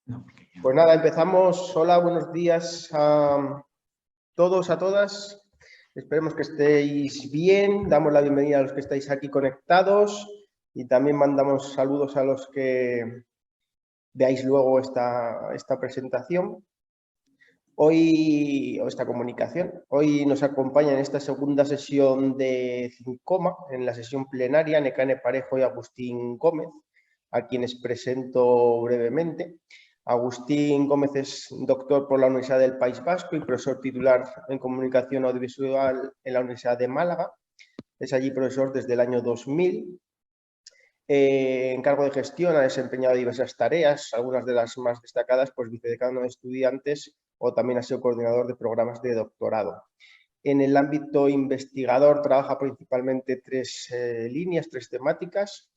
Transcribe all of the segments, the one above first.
No, Pues nada, empezamos. Hola, buenos días a todos, a todas. Esperemos que estéis bien. Damos la bienvenida a los que estáis aquí conectados y también mandamos saludos a los que veáis luego esta presentación. Hoy, o esta comunicación, hoy nos acompaña en esta segunda sesión de Cincoma, en la sesión plenaria, Nekane Parejo y Agustín Gómez, a quienes presento brevemente. Agustín Gómez es doctor por la Universidad del País Vasco y profesor titular en Comunicación Audiovisual en la Universidad de Málaga. Es allí profesor desde el año 2000. En cargo de gestión ha desempeñado diversas tareas, algunas de las más destacadas, pues vicedecano de estudiantes o también ha sido coordinador de programas de doctorado. En el ámbito investigador trabaja principalmente tres líneas, tres temáticas.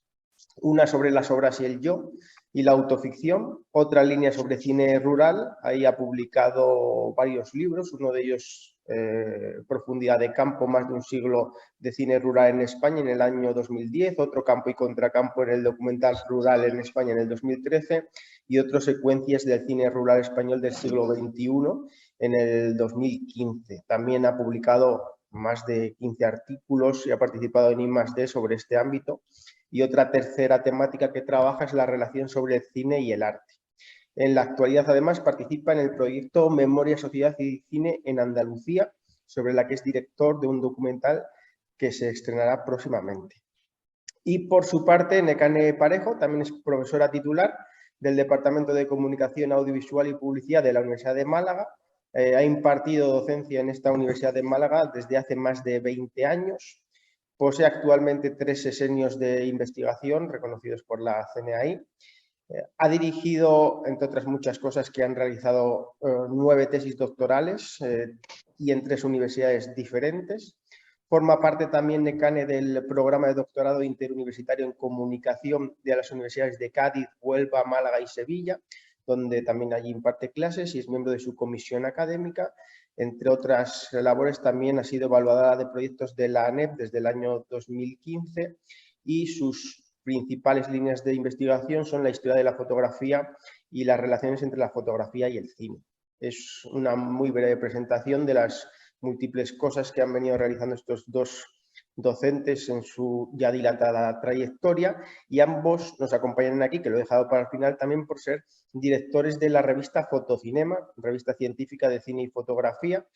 Una sobre las obras y el yo y la autoficción, otra línea sobre cine rural, ahí ha publicado varios libros, uno de ellos Profundidad de campo, más de un siglo de cine rural en España en el año 2010, otro Campo y contracampo en el documental rural en España en el 2013 y otro Secuencias del cine rural español del siglo XXI en el 2015. También ha publicado más de 15 artículos y ha participado en I+D sobre este ámbito. Y otra tercera temática que trabaja es la relación sobre el cine y el arte. En la actualidad, además, participa en el proyecto Memoria, Sociedad y Cine en Andalucía, sobre la que es director de un documental que se estrenará próximamente. Y por su parte, Nekane Parejo también es profesora titular del Departamento de Comunicación Audiovisual y Publicidad de la Universidad de Málaga. Ha impartido docencia en esta Universidad de Málaga desde hace más de 20 años. Posee actualmente 3 sesenios de investigación reconocidos por la CNAI. Ha dirigido, entre otras muchas cosas, que han realizado 9 tesis doctorales y en 3 universidades diferentes. Forma parte también Nekane del programa de doctorado interuniversitario en comunicación de las universidades de Cádiz, Huelva, Málaga y Sevilla, donde también allí imparte clases y es miembro de su comisión académica. Entre otras labores, también ha sido evaluadora de proyectos de la ANEP desde el año 2015 y sus principales líneas de investigación son la historia de la fotografía y las relaciones entre la fotografía y el cine. Es una muy breve presentación de las múltiples cosas que han venido realizando estos dos docentes en su ya dilatada trayectoria y ambos nos acompañan aquí, que lo he dejado para el final también por ser directores de la revista Fotocinema, revista científica de cine y fotografía,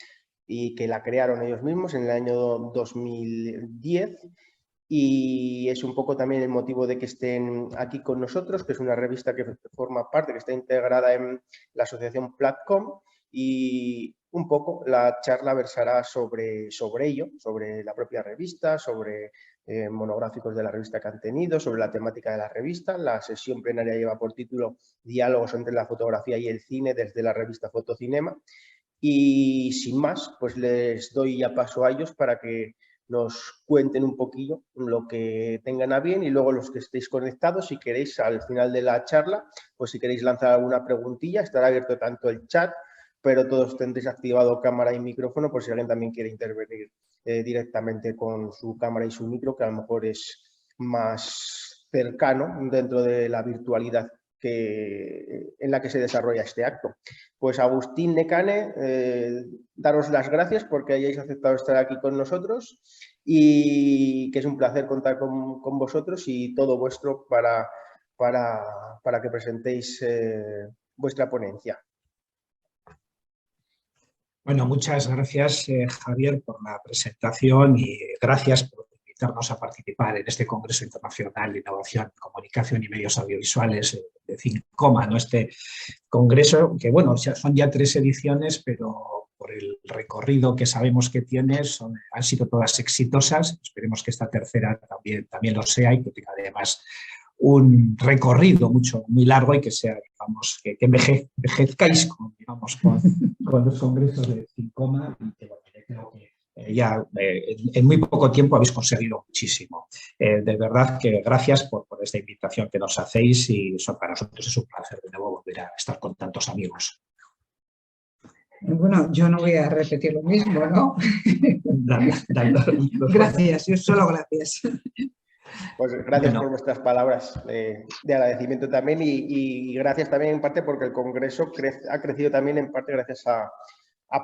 y que la crearon ellos mismos en el año 2010. Y es un poco también el motivo de que estén aquí con nosotros, que es una revista que forma parte, que está integrada en la asociación Platcom, y un poco la charla versará sobre ello, sobre la propia revista, sobre monográficos de la revista que han tenido, sobre la temática de la revista. La sesión plenaria lleva por título Diálogos entre la fotografía y el cine desde la revista Fotocinema. Y sin más, pues les doy ya paso a ellos para que nos cuenten un poquillo lo que tengan a bien y luego los que estéis conectados, si queréis al final de la charla, pues si queréis lanzar alguna preguntilla, estará abierto tanto el chat, pero todos tendréis activado cámara y micrófono por si alguien también quiere intervenir directamente con su cámara y su micro, que a lo mejor es más cercano dentro de la virtualidad en la que se desarrolla este acto. Pues Agustín, Nekane, daros las gracias porque hayáis aceptado estar aquí con nosotros y que es un placer contar con vosotros y todo vuestro para que presentéis vuestra ponencia. Bueno, muchas gracias, Javier, por la presentación y gracias por invitarnos a participar en este Congreso Internacional de Innovación, Comunicación y Medios Audiovisuales de Cincoma, ¿no? Este congreso, que bueno, son ya 3 ediciones, pero por el recorrido que sabemos que tiene, han sido todas exitosas. Esperemos que esta tercera también lo sea y que tenga además un recorrido muy largo y que sea, digamos, que envejezcáis con los congresos de Cincoma y que, bueno, creo que ya en muy poco tiempo habéis conseguido muchísimo. De verdad que gracias por esta invitación que nos hacéis y para nosotros es un placer de nuevo volver a estar con tantos amigos. Bueno, yo no voy a repetir lo mismo, ¿no? Dale. Gracias, yo solo gracias. Pues gracias por vuestras palabras de agradecimiento también y gracias también en parte porque el Congreso ha crecido también en parte gracias a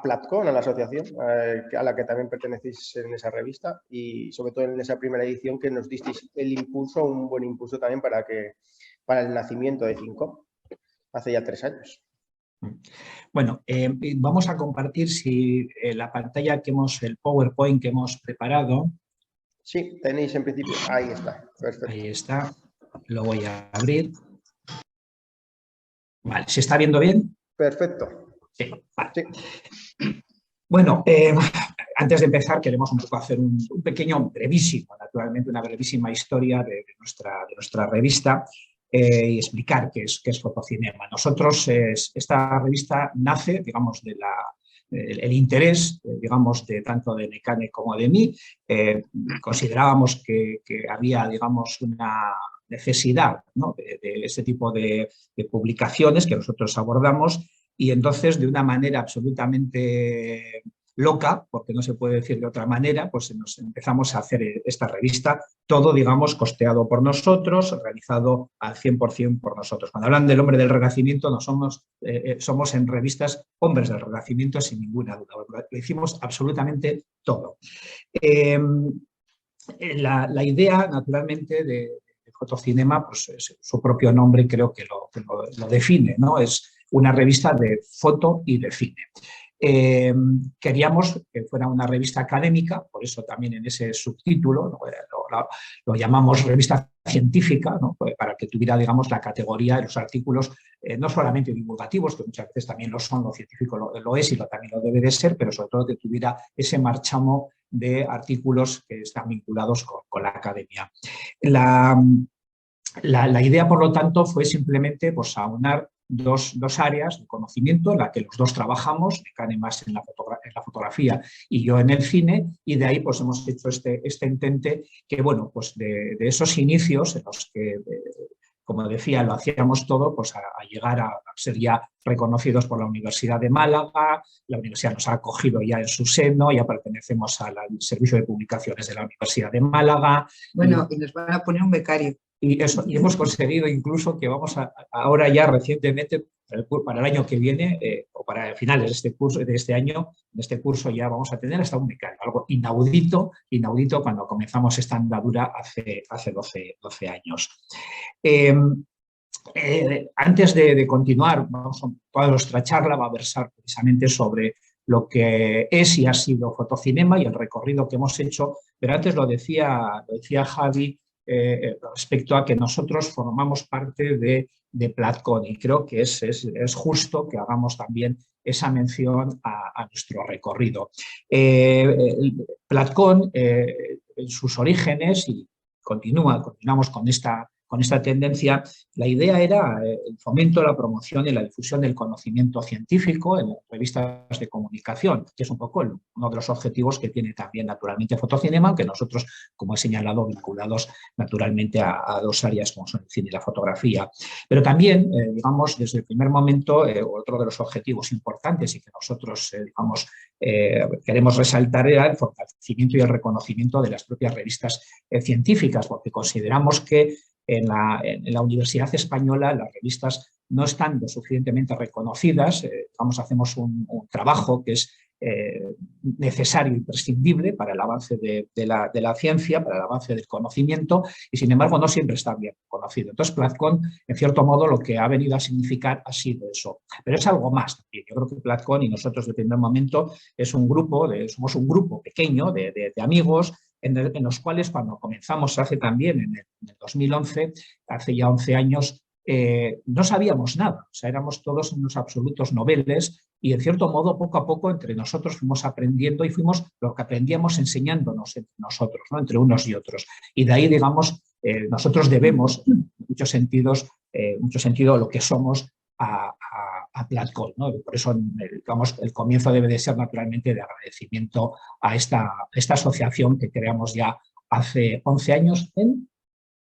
Platcon, a la asociación a la que también pertenecéis en esa revista y sobre todo en esa primera edición que nos disteis el impulso, un buen impulso también para el nacimiento de CINCOM hace ya 3 años. Bueno, vamos a compartir la pantalla el PowerPoint que hemos preparado. Sí, tenéis en principio, ahí está, perfecto. Ahí está, lo voy a abrir. Vale, ¿se está viendo bien? Perfecto. Sí, vale. Sí. Bueno, antes de empezar queremos un poco hacer un pequeño, brevísimo, naturalmente una brevísima historia de nuestra revista y explicar qué es Fotocinema. Nosotros, esta revista nace, digamos, el interés, digamos, tanto de Nekane como de mí. Considerábamos que había, digamos, una necesidad, ¿no?, de este tipo de publicaciones que nosotros abordamos y entonces de una manera absolutamente loca, porque no se puede decir de otra manera, pues nos empezamos a hacer esta revista, todo, digamos, costeado por nosotros, realizado al 100% por nosotros. Cuando hablan del hombre del Renacimiento, no somos en revistas hombres del Renacimiento sin ninguna duda, lo hicimos absolutamente todo. La idea, naturalmente, de Fotocinema, pues su propio nombre creo que lo define, ¿no? Es una revista de foto y de cine. Queríamos que fuera una revista académica, por eso también en ese subtítulo, ¿no?, lo llamamos revista científica, ¿no?, para que tuviera, digamos, la categoría de los artículos no solamente divulgativos, que muchas veces también lo son, lo científico lo es y también lo debe de ser, pero sobre todo que tuviera ese marchamo de artículos que están vinculados con la academia. La idea, por lo tanto, fue simplemente pues, aunar dos áreas de conocimiento en la que los dos trabajamos, Nekane más en la fotografía y yo en el cine, y de ahí pues, hemos hecho este intente que, bueno, pues de esos inicios en los que, como decía, lo hacíamos todo, pues a llegar a ser ya reconocidos por la Universidad de Málaga. La universidad nos ha acogido ya en su seno, ya pertenecemos al Servicio de Publicaciones de la Universidad de Málaga. Bueno, y nos van a poner un becario. Y hemos conseguido incluso que vamos ahora ya recientemente, para el año que viene, o para finales de este año, en este curso ya vamos a tener hasta un becario, algo inaudito cuando comenzamos esta andadura hace 12 años. Antes de continuar, toda nuestra charla va a versar precisamente sobre lo que es y ha sido Fotocinema y el recorrido que hemos hecho, pero antes lo decía Javi, respecto a que nosotros formamos parte de Platcon y creo que es justo que hagamos también esa mención a nuestro recorrido. Platcon, en sus orígenes, y continuamos con esta tendencia, la idea era el fomento, la promoción y la difusión del conocimiento científico en las revistas de comunicación, que es un poco uno de los objetivos que tiene también naturalmente Fotocinema, que nosotros, como he señalado, vinculados naturalmente a dos áreas como son el cine y la fotografía. Pero también, digamos, desde el primer momento, otro de los objetivos importantes y que nosotros, queremos resaltar era el fortalecimiento y el reconocimiento de las propias revistas científicas, porque consideramos que en la Universidad Española las revistas no están lo suficientemente reconocidas. Hacemos un trabajo que es necesario y imprescindible para el avance de la ciencia, para el avance del conocimiento, y sin embargo no siempre está bien conocido. Entonces Platcon, en cierto modo, lo que ha venido a significar ha sido eso. Pero es algo más también. Yo creo que Platcon y nosotros desde el primer momento somos un grupo pequeño de amigos en los cuales cuando comenzamos hace también en el 2011, hace ya 11 años, no sabíamos nada, o sea, éramos todos unos absolutos noveles y en cierto modo poco a poco entre nosotros fuimos aprendiendo y lo que aprendíamos enseñándonos entre nosotros, ¿no?, entre unos y otros. Y de ahí, digamos, nosotros debemos en muchos sentidos lo que somos a Platcon, ¿no? Por eso, digamos, el comienzo debe de ser naturalmente de agradecimiento a esta asociación que creamos ya hace 11 años en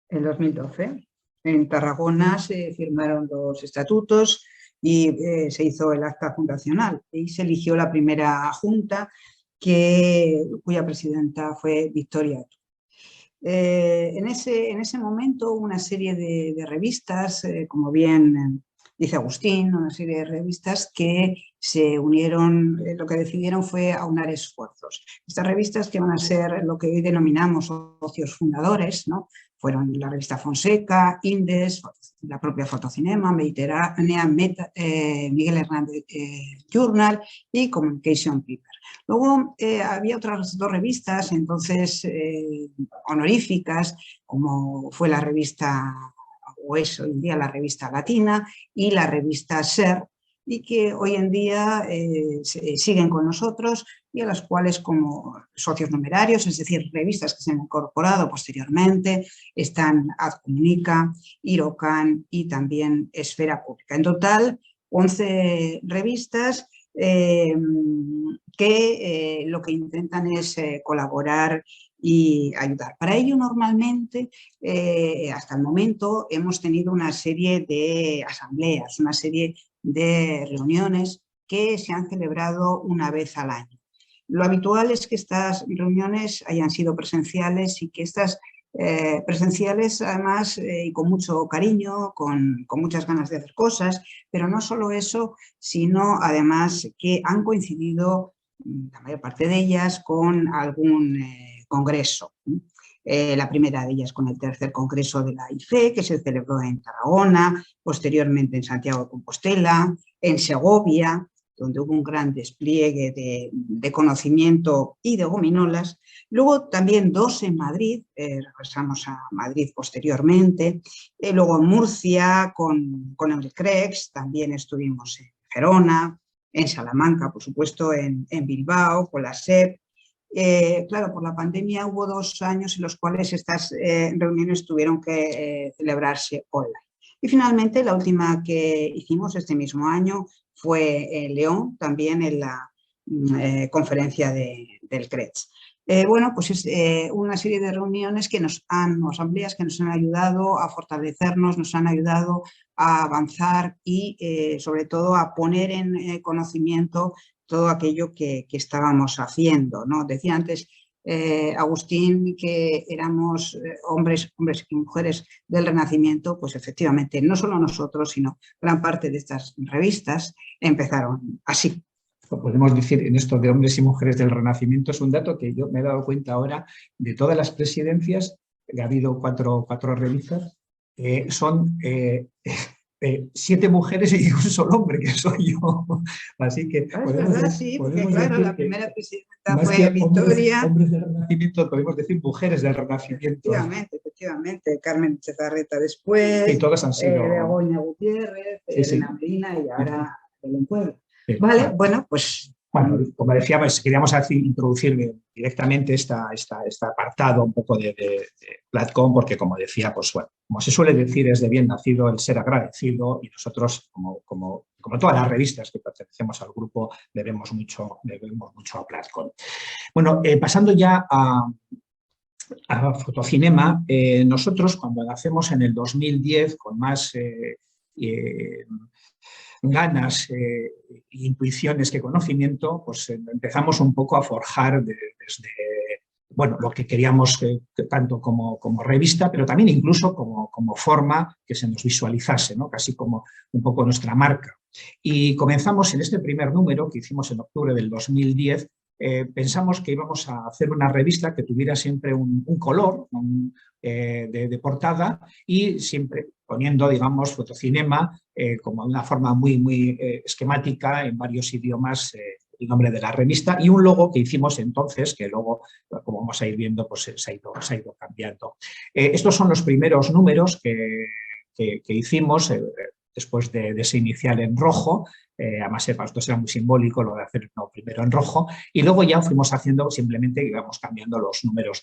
2012. En Tarragona se firmaron los estatutos y se hizo el acta fundacional y se eligió la primera junta cuya presidenta fue Victoria. En ese momento una serie de revistas, como bien dice Agustín, una serie de revistas que se unieron, lo que decidieron fue aunar esfuerzos. Estas revistas, que van a ser lo que hoy denominamos socios fundadores, ¿no? Fueron la revista Fonseca, Indes, la propia Fotocinema, Mediterránea, Miguel Hernández Journal y Communication Paper. Luego había otras dos revistas, entonces honoríficas, como fue la revista, o es hoy en día la revista Latina y la revista SER, y que hoy en día siguen con nosotros y a las cuales, como socios numerarios, es decir, revistas que se han incorporado posteriormente, están Adcomunica, Irocan y también Esfera Pública. En total, 11 revistas que lo que intentan es colaborar y ayudar. Para ello, normalmente, hasta el momento, hemos tenido una serie de asambleas, una serie de reuniones que se han celebrado una vez al año. Lo habitual es que estas reuniones hayan sido presenciales y que estas presenciales, además, y con mucho cariño, con muchas ganas de hacer cosas, pero no solo eso, sino además que han coincidido, la mayor parte de ellas, con algún congreso. La primera de ellas con el tercer congreso de la IFE, que se celebró en Tarragona, posteriormente en Santiago de Compostela, en Segovia, donde hubo un gran despliegue de conocimiento y de gominolas. Luego también 2 en Madrid, regresamos a Madrid posteriormente, luego en Murcia con el CREX, también estuvimos en Gerona, en Salamanca, por supuesto, en Bilbao, con la SEP. Claro, por la pandemia hubo 2 años en los cuales estas reuniones tuvieron que celebrarse online. Y finalmente, la última que hicimos este mismo año fue en León, también en la conferencia del CREX. Bueno, pues es una serie de reuniones que asambleas que nos han ayudado a fortalecernos, nos han ayudado a avanzar y sobre todo a poner en conocimiento todo aquello que estábamos haciendo, ¿no? Decía antes Agustín que éramos hombres y mujeres del Renacimiento, pues efectivamente no solo nosotros, sino gran parte de estas revistas empezaron así. Podemos decir, en esto de hombres y mujeres del Renacimiento, es un dato que yo me he dado cuenta ahora de todas las presidencias, que ha habido cuatro revistas, son 7 mujeres y un solo hombre, que soy yo. Así que es verdad, sí, porque claro, la primera presidenta fue Victoria. Hombres del Renacimiento, podemos decir mujeres del Renacimiento. Efectivamente. Carmen Chezarreta después, y todos han sido Begoña Gutiérrez, Elena Medina y ahora Belén Pueblo. Sí. Vale, bueno, pues... Bueno, como decíamos, queríamos introducir directamente este apartado un poco de Platcom, porque como decía, pues bueno, como se suele decir, es de bien nacido el ser agradecido, y nosotros, como todas las revistas que pertenecemos al grupo, debemos mucho a Platcom. Bueno, pasando ya a Fotocinema, nosotros cuando nacemos en el 2010, con más ganas e intuiciones que conocimiento, pues empezamos un poco a forjar desde lo que queríamos tanto como revista, pero también incluso como forma que se nos visualizase, ¿no? Casi como un poco nuestra marca. Y comenzamos en este primer número que hicimos en octubre del 2010, pensamos que íbamos a hacer una revista que tuviera siempre un color de portada, y siempre poniendo, digamos, Fotocinema como una forma muy esquemática en varios idiomas, el nombre de la revista, y un logo que hicimos entonces, que luego, como vamos a ir viendo, pues se ha ido cambiando. Estos son los primeros números que hicimos después de ese inicial en rojo. Además, esto era muy simbólico, lo de hacer primero en rojo, y luego ya fuimos haciendo, simplemente íbamos cambiando los números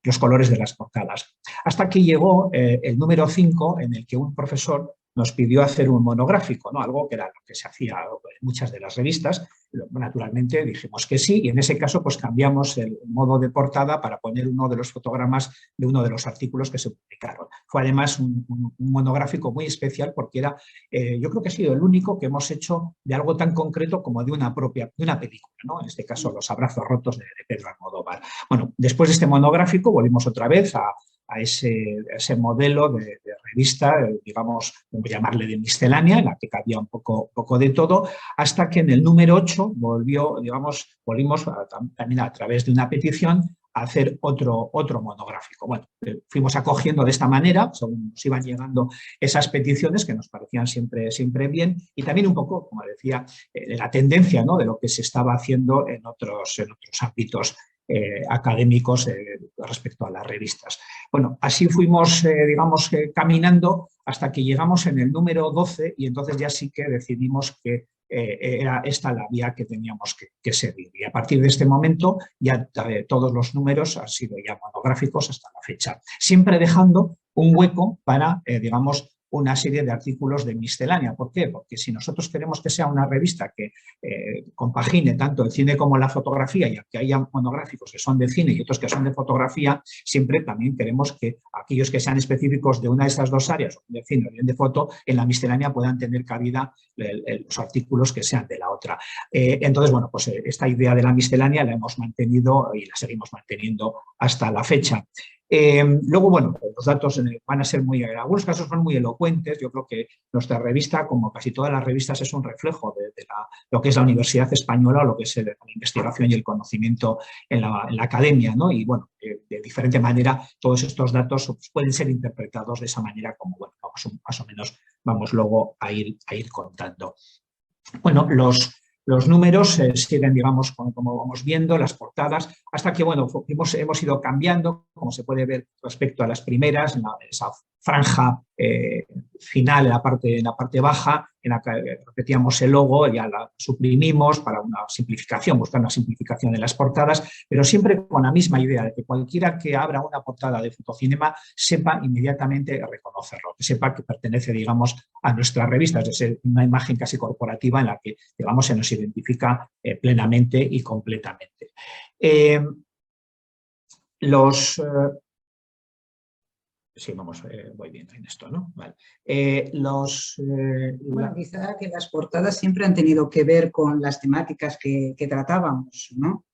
los colores de las portadas. Hasta que llegó el número 5, en el que un profesor nos pidió hacer un monográfico, ¿no? Algo que era lo que se hacía en muchas de las revistas. Naturalmente dijimos que sí, y en ese caso pues cambiamos el modo de portada para poner uno de los fotogramas de uno de los artículos que se publicaron. Fue además un monográfico muy especial porque era, yo creo que ha sido el único que hemos hecho de algo tan concreto como de una película, ¿no? En este caso, Los abrazos rotos de Pedro Almodóvar. Bueno, después de este monográfico volvimos otra vez a ese modelo de revista, digamos, vamos a llamarle de miscelánea, en la que cabía un poco de todo, hasta que en el número 8 volvimos también a través de una petición a hacer otro monográfico. Bueno, fuimos acogiendo de esta manera, según nos iban llegando esas peticiones que nos parecían siempre bien, y también un poco, como decía, la tendencia, ¿no?, de lo que se estaba haciendo en otros ámbitos académicos respecto a las revistas. Bueno, así fuimos, digamos, caminando hasta que llegamos en el número 12 y entonces ya sí que decidimos que era esta la vía que teníamos que seguir. Y a partir de este momento ya todos los números han sido ya monográficos hasta la fecha, siempre dejando un hueco para, digamos, una serie de artículos de miscelánea. ¿Por qué? Porque si nosotros queremos que sea una revista que compagine tanto el cine como la fotografía, y que haya monográficos que son de cine y otros que son de fotografía, siempre también queremos que aquellos que sean específicos de una de esas dos áreas, de cine o bien de foto, en la miscelánea puedan tener cabida los artículos que sean de la otra. Entonces, bueno, pues esta idea de la miscelánea la hemos mantenido y la seguimos manteniendo hasta la fecha. Luego, bueno, los datos van a ser en algunos casos son muy elocuentes. Yo creo que nuestra revista, como casi todas las revistas, es un reflejo de lo que es la Universidad Española, o lo que es la investigación y el conocimiento en la academia, ¿no? Y bueno, de diferente manera todos estos datos pues, pueden ser interpretados de esa manera, como bueno, más o menos vamos luego a ir contando. Bueno, los números siguen, digamos, como vamos viendo, las portadas, hasta que, bueno, hemos ido cambiando, como se puede ver respecto a las primeras, esa franja final en la parte baja, en la que repetíamos el logo, ya la suprimimos para una simplificación, buscar una simplificación de las portadas, pero siempre con la misma idea de que cualquiera que abra una portada de Fotocinema sepa inmediatamente reconocerlo, que sepa que pertenece, digamos, a nuestra revista, es decir, una imagen casi corporativa en la que, digamos, se nos identifica plenamente y completamente. Sí, vamos, voy bien en esto, ¿no? Vale. Bueno, quizá que las portadas siempre han tenido que ver con las temáticas que tratábamos, ¿no?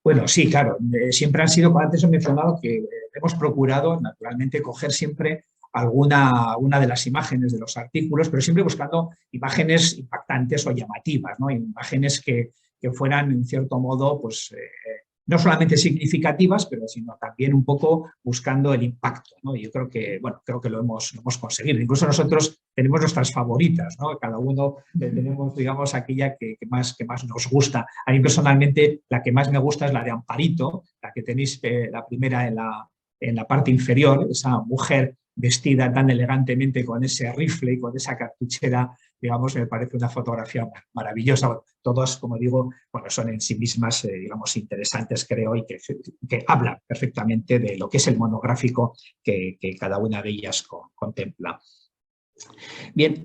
Bueno, sí, claro. Siempre han sido, antes he mencionado que hemos procurado, naturalmente, coger siempre una de las imágenes de los artículos, pero siempre buscando imágenes impactantes o llamativas, ¿no? Imágenes que fueran, en cierto modo, pues no solamente significativas, pero sino también un poco buscando el impacto, ¿no? Y yo creo que, bueno, lo hemos conseguido. Incluso nosotros tenemos nuestras favoritas, ¿no? Cada uno tenemos, digamos, aquella que más nos gusta. A mí personalmente la que más me gusta es la de Amparito, la que tenéis la primera en la parte inferior, esa mujer vestida tan elegantemente con ese rifle y con esa cartuchera, digamos, me parece una fotografía maravillosa. Todas, como digo, bueno, son en sí mismas, digamos, interesantes, creo, y que hablan perfectamente de lo que es el monográfico que cada una de ellas contempla. Bien,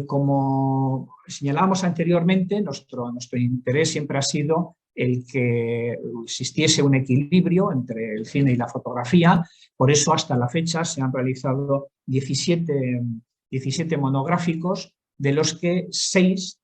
como señalábamos anteriormente, nuestro interés siempre ha sido el que existiese un equilibrio entre el cine y la fotografía. Por eso, hasta la fecha, se han realizado 17 monográficos, de los que 6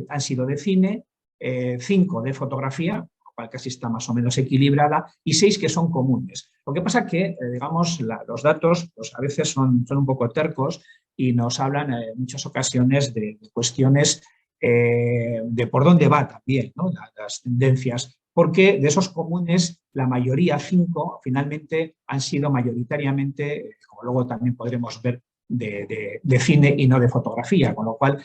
han sido de cine, 5 de fotografía, lo cual casi está más o menos equilibrada, y 6 que son comunes. Lo que pasa que, digamos, los datos pues, a veces son un poco tercos y nos hablan en muchas ocasiones de cuestiones de por dónde va también, ¿no? Las tendencias, porque de esos comunes la mayoría, 5, finalmente han sido mayoritariamente, como luego también podremos ver, de cine y no de fotografía, con lo cual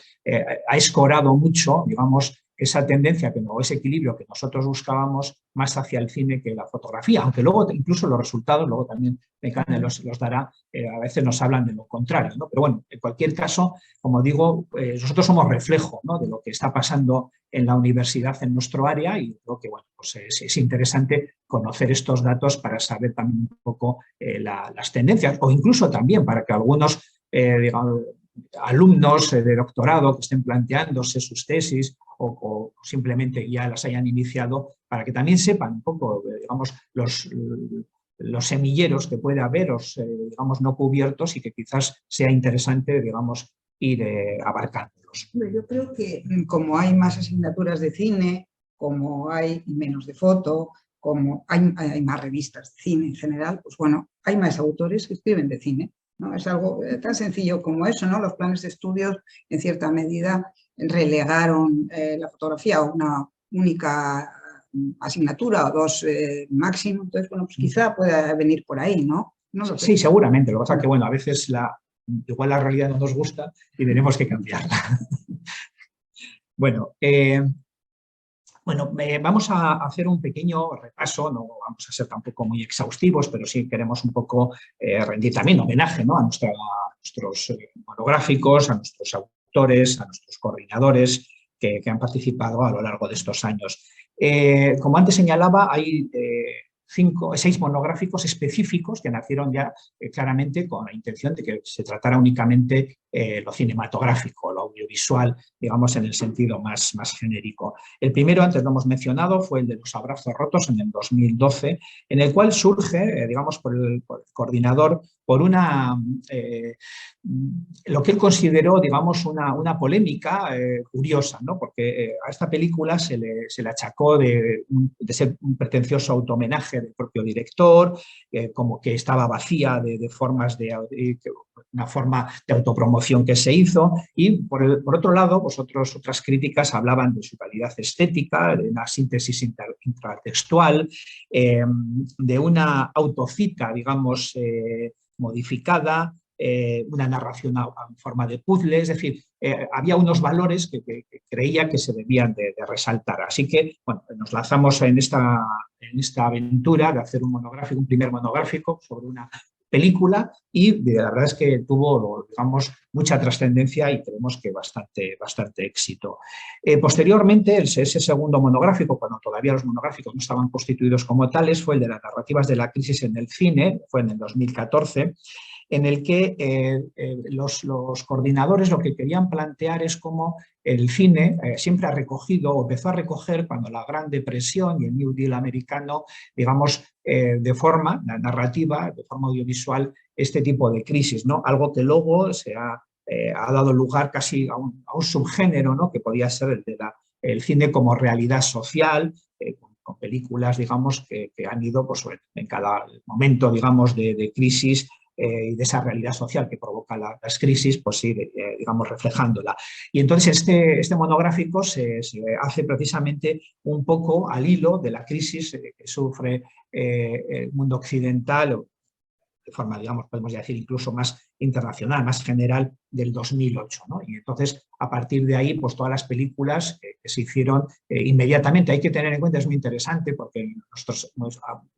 ha escorado mucho, digamos, esa tendencia o ese equilibrio que nosotros buscábamos más hacia el cine que la fotografía, aunque luego incluso los resultados, luego también Mecane los dará, a veces nos hablan de lo contrario, ¿no? Pero bueno, en cualquier caso, como digo, nosotros somos reflejo, ¿no?, de lo que está pasando en la universidad en nuestro área, y creo que bueno, pues es interesante conocer estos datos para saber también un poco las tendencias, o incluso también para que algunos digamos, alumnos de doctorado que estén planteándose sus tesis o simplemente ya las hayan iniciado, para que también sepan un poco, digamos, los semilleros que puede haber, digamos, no cubiertos, y que quizás sea interesante, digamos, ir abarcándolos. Yo creo que como hay más asignaturas de cine, como hay menos de foto, como hay más revistas de cine en general, pues bueno, hay más autores que escriben de cine, ¿no? Es algo tan sencillo como eso, ¿no? Los planes de estudios, en cierta medida, relegaron la fotografía a una única asignatura o dos máximo. Entonces, bueno, pues quizá pueda venir por ahí, ¿no? Sí, seguramente. Lo que pasa es que, bueno, a veces igual la realidad no nos gusta y tenemos que cambiarla. Bueno, vamos a hacer un pequeño repaso, no vamos a ser tampoco muy exhaustivos, pero sí queremos un poco rendir también homenaje, ¿no?, a nuestros monográficos, a nuestros autores, a nuestros coordinadores que han participado a lo largo de estos años. Como antes señalaba, hay 6 monográficos específicos que nacieron ya claramente con la intención de que se tratara únicamente lo cinematográfico, lo audiovisual, digamos, en el sentido más genérico. El primero, antes lo hemos mencionado, fue el de Los abrazos rotos en el 2012, en el cual surge, digamos, por el coordinador, por lo que él consideró, digamos, una polémica curiosa, ¿no?, porque a esta película se le achacó de ser un pretencioso autohomenaje del propio director, como que estaba vacía de formas una forma de autopromoción que se hizo, y por otro lado, otras críticas hablaban de su calidad estética, de una síntesis intratextual, de una autocita, digamos, modificada, una narración en forma de puzzle, es decir, había unos valores que creía que se debían de resaltar. Así que, bueno, nos lanzamos en esta aventura de hacer un primer monográfico sobre una película, y la verdad es que tuvo, digamos, mucha trascendencia y creemos que bastante éxito. Posteriormente, ese segundo monográfico, cuando todavía los monográficos no estaban constituidos como tales, fue el de las narrativas de la crisis en el cine, fue en el 2014, en el que los coordinadores lo que querían plantear es cómo el cine siempre ha recogido o empezó a recoger cuando la Gran Depresión y el New Deal americano, digamos, de forma narrativa, de forma audiovisual, este tipo de crisis, ¿no? Algo que luego se ha dado lugar casi a un subgénero, ¿no?, que podía ser el de el cine como realidad social, con películas, digamos, que han ido, pues, en cada momento, digamos, de crisis y de esa realidad social que provoca las crisis, pues sí, digamos, reflejándola. Y entonces este monográfico se hace precisamente un poco al hilo de la crisis que sufre el mundo occidental, de forma, digamos, podemos decir incluso más internacional, más general, del 2008, ¿no? Y entonces, a partir de ahí, pues todas las películas que se hicieron inmediatamente. Hay que tener en cuenta, es muy interesante, porque nuestros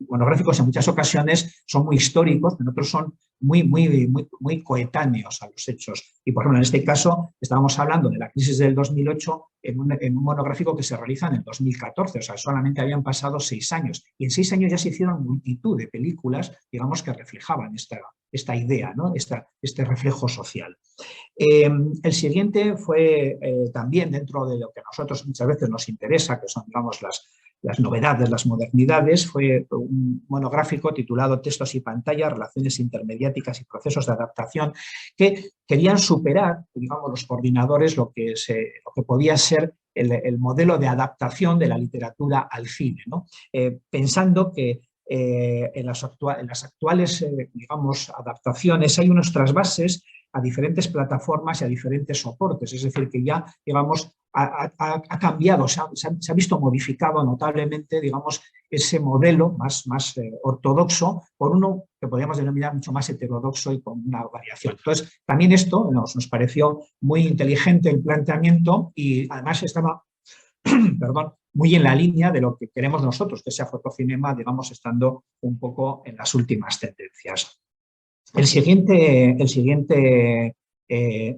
monográficos en muchas ocasiones son muy históricos, pero otros son muy coetáneos a los hechos. Y, por ejemplo, en este caso, estábamos hablando de la crisis del 2008 en un monográfico que se realiza en el 2014, o sea, solamente habían pasado 6 años. Y en 6 años ya se hicieron multitud de películas, digamos, que reflejaban esta idea, ¿no?, este reflejo social. El siguiente fue también dentro de lo que a nosotros muchas veces nos interesa, que son, digamos, las novedades, las modernidades, fue un monográfico titulado Textos y pantallas, relaciones intermediáticas y procesos de adaptación, que querían superar, digamos, los coordinadores lo que podía ser el modelo de adaptación de la literatura al cine, ¿no? Pensando que en las actuales digamos, adaptaciones hay unos trasvases a diferentes plataformas y a diferentes soportes, es decir, que ya, digamos, ha cambiado, se ha visto modificado notablemente, digamos, ese modelo más ortodoxo por uno que podríamos denominar mucho más heterodoxo y con una variación. Entonces, también esto nos pareció muy inteligente el planteamiento, y además estaba perdón, muy en la línea de lo que queremos nosotros, que sea fotocinema, digamos, estando un poco en las últimas tendencias. El siguiente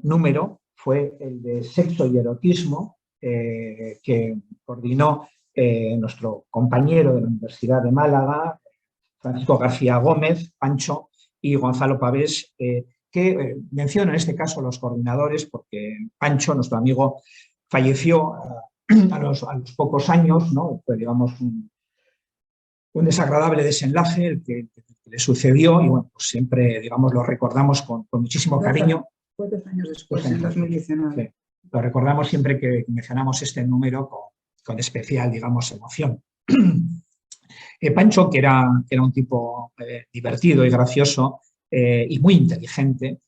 número fue el de sexo y erotismo, que coordinó nuestro compañero de la Universidad de Málaga, Francisco García Gómez, Pancho, y Gonzalo Pavés, que menciono en este caso los coordinadores porque Pancho, nuestro amigo, falleció a los pocos años, ¿no? Fue, digamos, un desagradable desenlace el que le sucedió y bueno, pues siempre, digamos, lo recordamos con muchísimo cariño. Fue 2 años después, en 2019. Sí, lo recordamos siempre que mencionamos este número con especial, digamos, emoción. Pancho, que era un tipo divertido y gracioso y muy inteligente,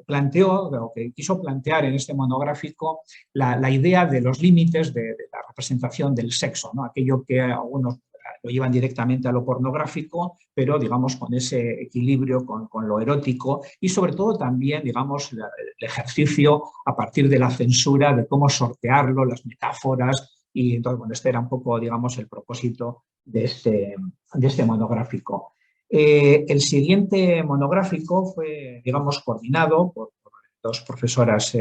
planteó, o que quiso plantear en este monográfico, la idea de los límites de la representación del sexo, ¿no? Aquello que algunos lo llevan directamente a lo pornográfico, pero digamos con ese equilibrio con lo erótico y sobre todo también, digamos, el ejercicio a partir de la censura, de cómo sortearlo, las metáforas, y entonces, bueno, este era un poco, digamos, el propósito de este monográfico. El siguiente monográfico fue, digamos, coordinado por dos profesores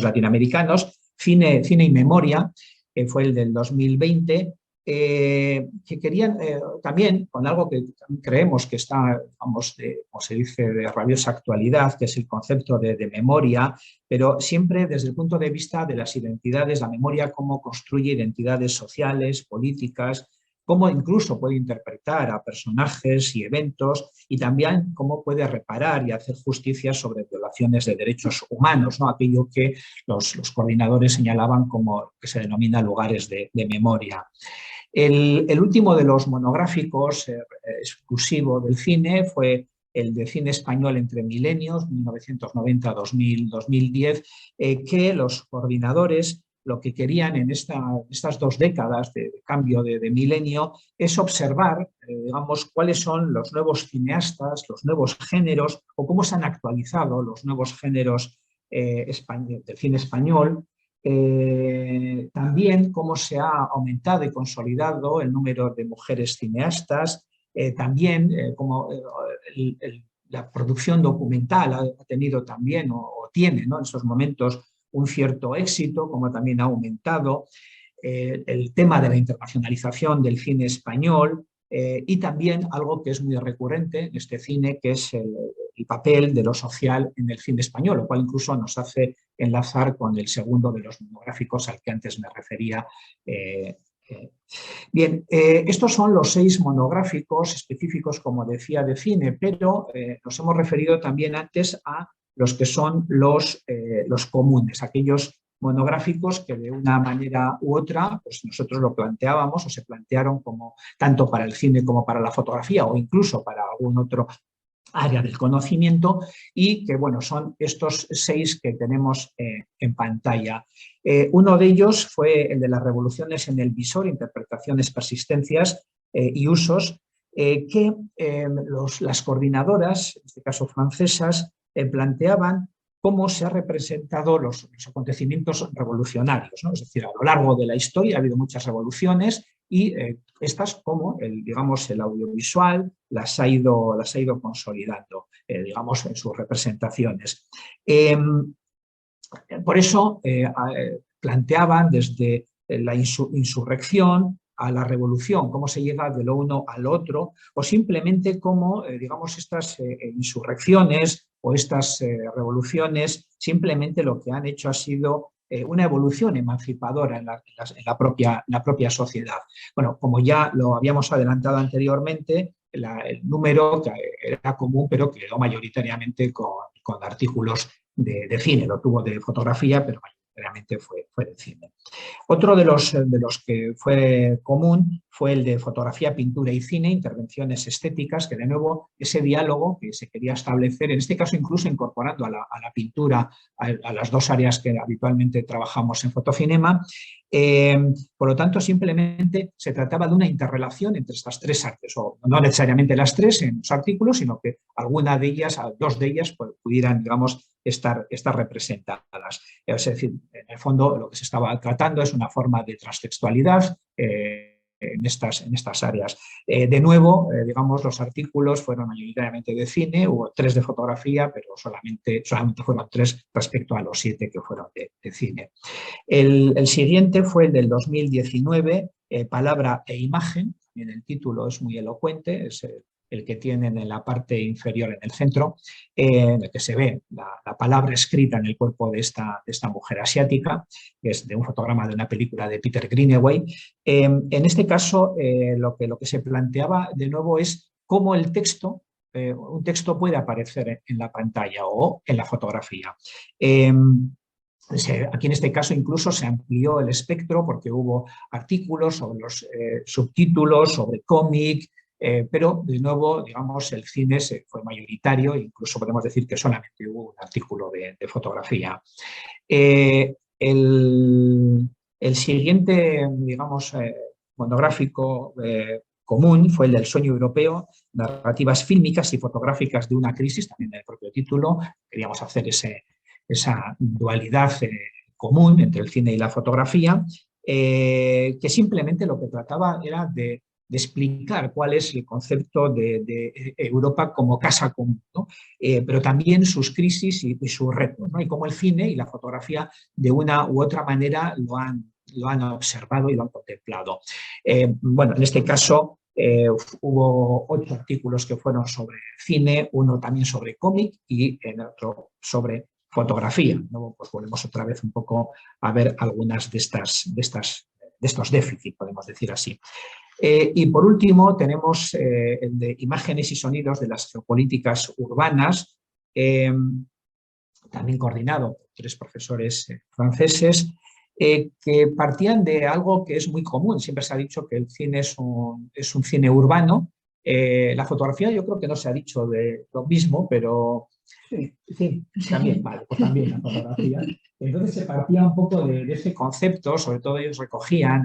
latinoamericanos, Cine y Memoria, que fue el del 2020, que querían también, con algo que creemos que está, vamos, como se dice, de rabiosa actualidad, que es el concepto de memoria, pero siempre desde el punto de vista de las identidades, la memoria, cómo construye identidades sociales, políticas, cómo incluso puede interpretar a personajes y eventos y también cómo puede reparar y hacer justicia sobre violaciones de derechos humanos, ¿no? Aquello que los coordinadores señalaban como que se denomina lugares de memoria. El último de los monográficos exclusivo del cine fue el de cine español entre milenios, 1990-2010, que los coordinadores lo que querían en estas 2 décadas de cambio de milenio es observar, digamos, cuáles son los nuevos cineastas, los nuevos géneros o cómo se han actualizado los nuevos géneros del cine español. También cómo se ha aumentado y consolidado el número de mujeres cineastas, también cómo la producción documental ha tenido también o tiene, ¿no?, en estos momentos un cierto éxito, como también ha aumentado el tema de la internacionalización del cine español y también algo que es muy recurrente en este cine, que es el papel de lo social en el cine español, lo cual incluso nos hace enlazar con el segundo de los monográficos al que antes me refería. Bien, estos son los 6 monográficos específicos, como decía, de cine, pero nos hemos referido también antes a los que son los comunes, aquellos monográficos que de una manera u otra pues nosotros lo planteábamos o se plantearon como tanto para el cine como para la fotografía o incluso para algún otro área del conocimiento y que, bueno, son estos 6 que tenemos en pantalla. Uno de ellos fue el de las revoluciones en el visor, interpretaciones, persistencias y usos, que las coordinadoras, en este caso francesas, planteaban cómo se han representado los acontecimientos revolucionarios, ¿no? Es decir, a lo largo de la historia ha habido muchas revoluciones y estas, como digamos, el audiovisual, las ha ido consolidando, digamos, en sus representaciones. Por eso planteaban desde la insurrección a la revolución, cómo se llega de lo uno al otro, o simplemente cómo, digamos, estas insurrecciones o estas revoluciones simplemente lo que han hecho ha sido una evolución emancipadora en la propia sociedad. Bueno, como ya lo habíamos adelantado anteriormente, el número que era común, pero quedó mayoritariamente con artículos de cine, lo tuvo de fotografía, pero mayoritariamente fue de cine. Otro de los que fue común fue el de fotografía, pintura y cine, intervenciones estéticas, que de nuevo ese diálogo que se quería establecer, en este caso incluso incorporando a la pintura a las 2 áreas que habitualmente trabajamos en fotocinema. Por lo tanto, simplemente se trataba de una interrelación entre estas 3 artes, o no necesariamente las 3 en los artículos, sino que alguna de ellas, 2 de ellas, pudieran, digamos, estar representadas. Es decir, en el fondo lo que se estaba tratando es una forma de transtextualidad en estas áreas. De nuevo, digamos, los artículos fueron mayoritariamente de cine, hubo 3 de fotografía, pero solamente fueron 3 respecto a los 7 que fueron de cine. El siguiente fue el del 2019, Palabra e Imagen, también el título es muy elocuente, es el que tienen en la parte inferior en el centro, en el que se ve la palabra escrita en el cuerpo de esta mujer asiática, que es de un fotograma de una película de Peter Greenaway. En este caso, lo que se planteaba de nuevo es cómo el texto, un texto puede aparecer en la pantalla o en la fotografía. Aquí en este caso incluso se amplió el espectro porque hubo artículos sobre los subtítulos, sobre cómic, pero de nuevo, digamos, el cine fue mayoritario, incluso podemos decir que solamente hubo un artículo de fotografía. El siguiente, digamos, monográfico común fue el del sueño europeo, narrativas fílmicas y fotográficas de una crisis, también en el propio título. Queríamos hacer esa dualidad común entre el cine y la fotografía, que simplemente lo que trataba era de explicar cuál es el concepto de Europa como casa común, ¿no? Pero también sus crisis y sus retos, ¿no? Y cómo el cine y la fotografía de una u otra manera lo han observado y lo han contemplado. Bueno, en este caso hubo 8 artículos que fueron sobre cine, uno también sobre cómic y en otro sobre fotografía. Luego pues volvemos otra vez un poco a ver algunas de estos déficits, podemos decir así. Y por último tenemos el de imágenes y sonidos de las geopolíticas urbanas, también coordinado por 3 profesores franceses, que partían de algo que es muy común. Siempre se ha dicho que el cine es un cine urbano. La fotografía yo creo que no se ha dicho de lo mismo, pero sí, también, vale, pues también la fotografía. Entonces se partía un poco de ese concepto, sobre todo ellos recogían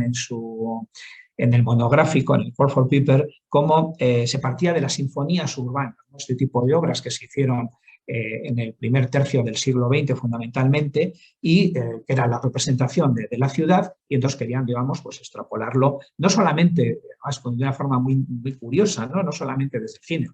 en el monográfico, en el Call for Paper, cómo se partía de las sinfonías urbanas, ¿no? Este tipo de obras que se hicieron en el primer tercio del siglo XX fundamentalmente, y que era la representación de la ciudad, y entonces querían, digamos, pues extrapolarlo, no solamente, de una forma muy, muy curiosa, no solamente desde el cine,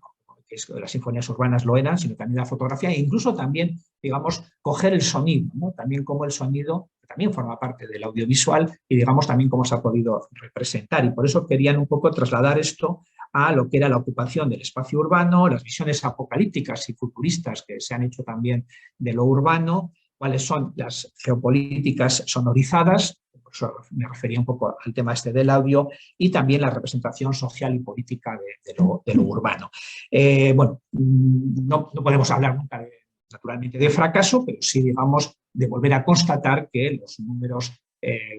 que las sinfonías urbanas lo eran, sino también la fotografía, e incluso también, digamos, coger el sonido, ¿no? También como el sonido también forma parte del audiovisual y, digamos, también cómo se ha podido representar. Y por eso querían un poco trasladar esto a lo que era la ocupación del espacio urbano, las visiones apocalípticas y futuristas que se han hecho también de lo urbano, cuáles son las geopolíticas sonorizadas, por eso me refería un poco al tema este del audio, y también la representación social y política de lo urbano. Bueno, no podemos hablar nunca naturalmente de fracaso, pero sí, digamos, de volver a constatar que los números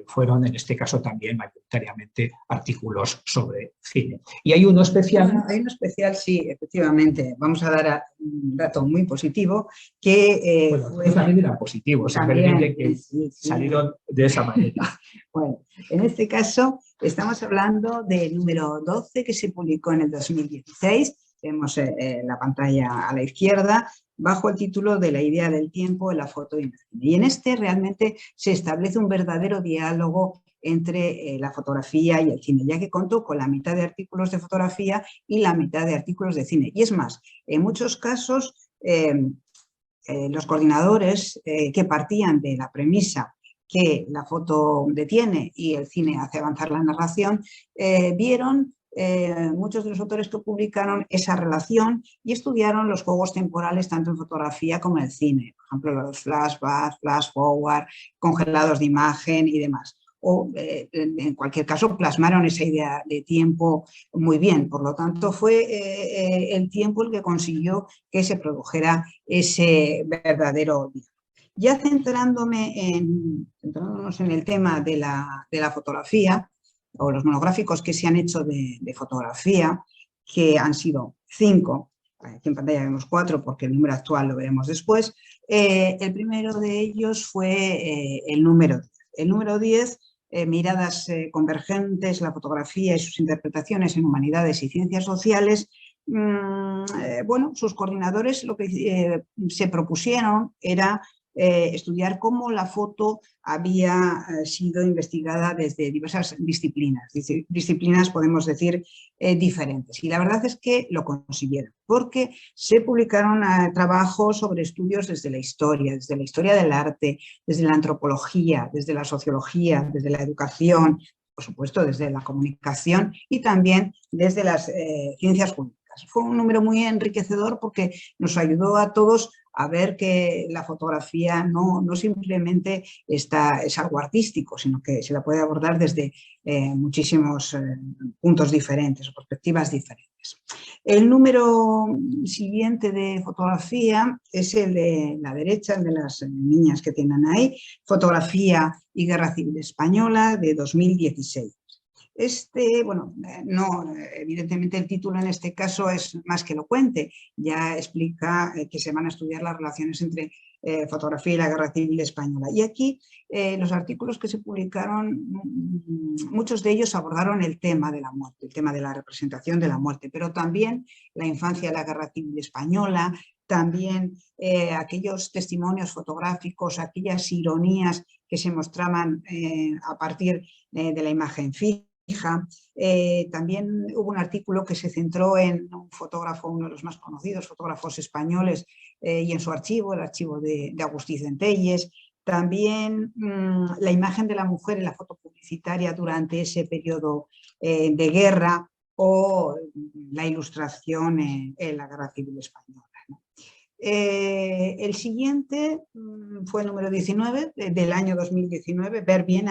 fueron, en este caso, también mayoritariamente artículos sobre cine. Y hay uno especial. Bueno, hay uno especial, sí, efectivamente. Vamos a dar un dato muy positivo que... bueno, también eran positivos, simplemente que salieron de esa manera. Bueno, en este caso estamos hablando del número 12 que se publicó en el 2016. Vemos la pantalla a la izquierda, bajo el título de la idea del tiempo en la foto y en el cine. Y en este realmente se establece un verdadero diálogo entre la fotografía y el cine, ya que contó con la mitad de artículos de fotografía y la mitad de artículos de cine. Y es más, en muchos casos los coordinadores que partían de la premisa que la foto detiene y el cine hace avanzar la narración, vieron muchos de los autores que publicaron esa relación y estudiaron los juegos temporales tanto en fotografía como en el cine, por ejemplo los flashbacks, flash forward, congelados de imagen y demás. O en cualquier caso plasmaron esa idea de tiempo muy bien, por lo tanto fue el tiempo el que consiguió que se produjera ese verdadero día. Ya centrándonos en el tema de la fotografía, o los monográficos que se han hecho de fotografía, que han sido 5, aquí en pantalla vemos 4 porque el número actual lo veremos después. El primero de ellos fue el número 10. El número 10, miradas convergentes, la fotografía y sus interpretaciones en humanidades y ciencias sociales. Bueno, sus coordinadores lo que se propusieron era estudiar cómo la foto había sido investigada desde diversas disciplinas podemos decir diferentes. Y la verdad es que lo consiguieron, porque se publicaron trabajos sobre estudios desde la historia del arte, desde la antropología, desde la sociología, desde la educación, por supuesto desde la comunicación y también desde las ciencias jurídicas. Fue un número muy enriquecedor porque nos ayudó a todos a ver que la fotografía no simplemente es algo artístico, sino que se la puede abordar desde muchísimos puntos diferentes o perspectivas diferentes. El número siguiente de fotografía es el de la derecha, el de las niñas que tienen ahí, Fotografía y Guerra Civil Española de 2016. Bueno, evidentemente el título en este caso es más que elocuente, ya explica que se van a estudiar las relaciones entre fotografía y la Guerra Civil Española. Y aquí los artículos que se publicaron, muchos de ellos abordaron el tema de la muerte, el tema de la representación de la muerte, pero también la infancia de la Guerra Civil Española, también aquellos testimonios fotográficos, aquellas ironías que se mostraban a partir de la imagen fija. También hubo un artículo que se centró en un fotógrafo, uno de los más conocidos fotógrafos españoles, y en su archivo, el archivo de Agustí Centelles. También la imagen de la mujer en la foto publicitaria durante ese periodo de guerra o la ilustración en la Guerra Civil Española, ¿no? El siguiente fue el número 19 del año 2019, Ver bien,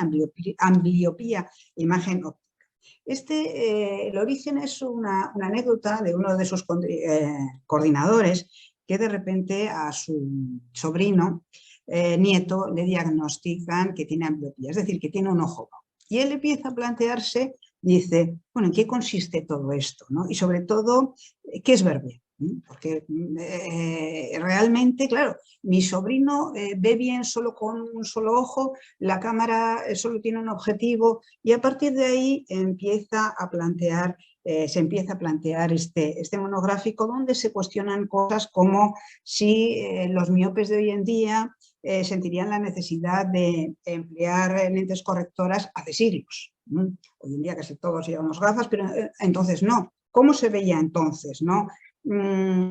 ambliopía, imagen óptica. El origen es una anécdota de uno de sus coordinadores que de repente a su sobrino, nieto, le diagnostican que tiene ambliopía, es decir, que tiene un ojo bajo. Y él empieza a plantearse, dice, bueno, ¿en qué consiste todo esto, ¿no? Y sobre todo, ¿qué es ver bien? Porque realmente, claro, mi sobrino ve bien solo con un solo ojo, la cámara solo tiene un objetivo y a partir de ahí se empieza a plantear este monográfico donde se cuestionan cosas como si los miopes de hoy en día sentirían la necesidad de emplear lentes correctoras hace siglos. Hoy en día casi todos llevamos gafas, pero entonces no. ¿Cómo se veía entonces, no?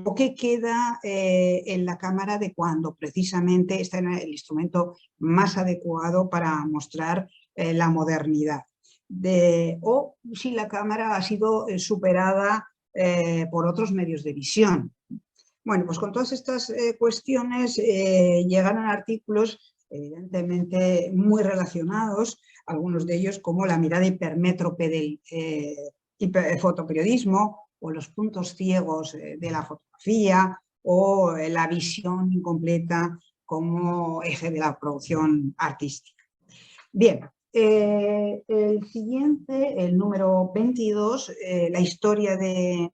¿O qué queda en la cámara de cuando precisamente está en el instrumento más adecuado para mostrar la modernidad? O si la cámara ha sido superada por otros medios de visión. Bueno, pues con todas estas cuestiones llegaron artículos evidentemente muy relacionados, algunos de ellos como la mirada hipermétrope del fotoperiodismo o los puntos ciegos de la fotografía o la visión incompleta como eje de la producción artística. Bien, el siguiente, el número 22, la historia de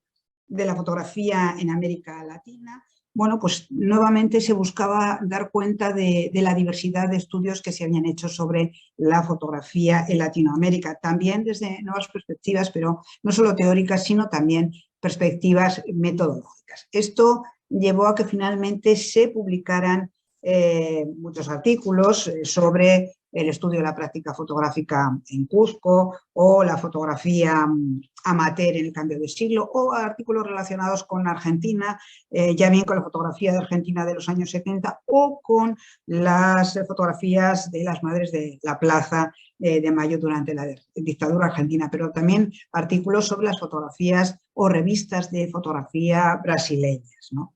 la fotografía en América Latina. Bueno, pues nuevamente se buscaba dar cuenta de la diversidad de estudios que se habían hecho sobre la fotografía en Latinoamérica, también desde nuevas perspectivas, pero no solo teóricas, sino también perspectivas metodológicas. Esto llevó a que finalmente se publicaran muchos artículos sobre el estudio de la práctica fotográfica en Cuzco o la fotografía amateur en el cambio de siglo o artículos relacionados con Argentina, ya bien con la fotografía de Argentina de los años 70 o con las fotografías de las madres de la Plaza de Mayo durante la dictadura argentina, pero también artículos sobre las fotografías o revistas de fotografía brasileñas, ¿no?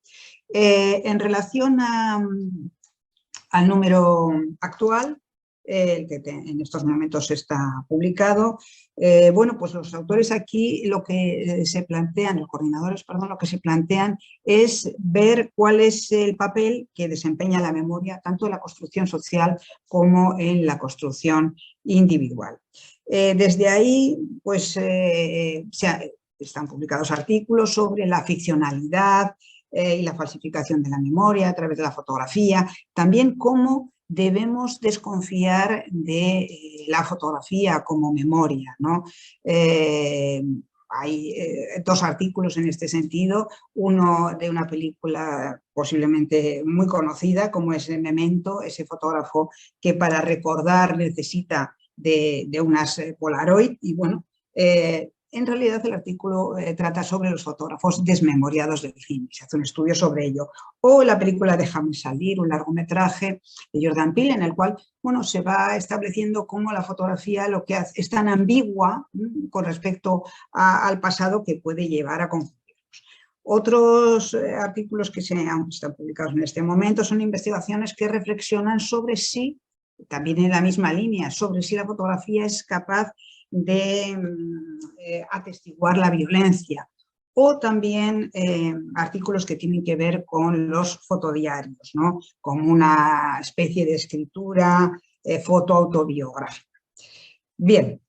En relación al número actual, el que en estos momentos está publicado, bueno, pues los autores aquí lo que se plantean, los coordinadores, perdón, lo que se plantean es ver cuál es el papel que desempeña la memoria, tanto en la construcción social como en la construcción individual. Desde ahí, pues, están publicados artículos sobre la ficcionalidad y la falsificación de la memoria a través de la fotografía, también cómo debemos desconfiar de la fotografía como memoria, ¿no? hay dos artículos en este sentido, uno de una película posiblemente muy conocida como es Memento, ese fotógrafo que para recordar necesita de unas Polaroid y bueno, en realidad el artículo trata sobre los fotógrafos desmemoriados del cine, se hace un estudio sobre ello. O la película Déjame salir, un largometraje de Jordan Peele, en el cual bueno, se va estableciendo cómo la fotografía lo que hace es tan ambigua con respecto al pasado que puede llevar a confundirnos. Otros artículos que están publicados en este momento son investigaciones que reflexionan sobre si, también en la misma línea, sobre si la fotografía es capaz de atestiguar la violencia, o también artículos que tienen que ver con los fotodiarios, ¿no? Como una especie de escritura fotoautobiográfica. Bien,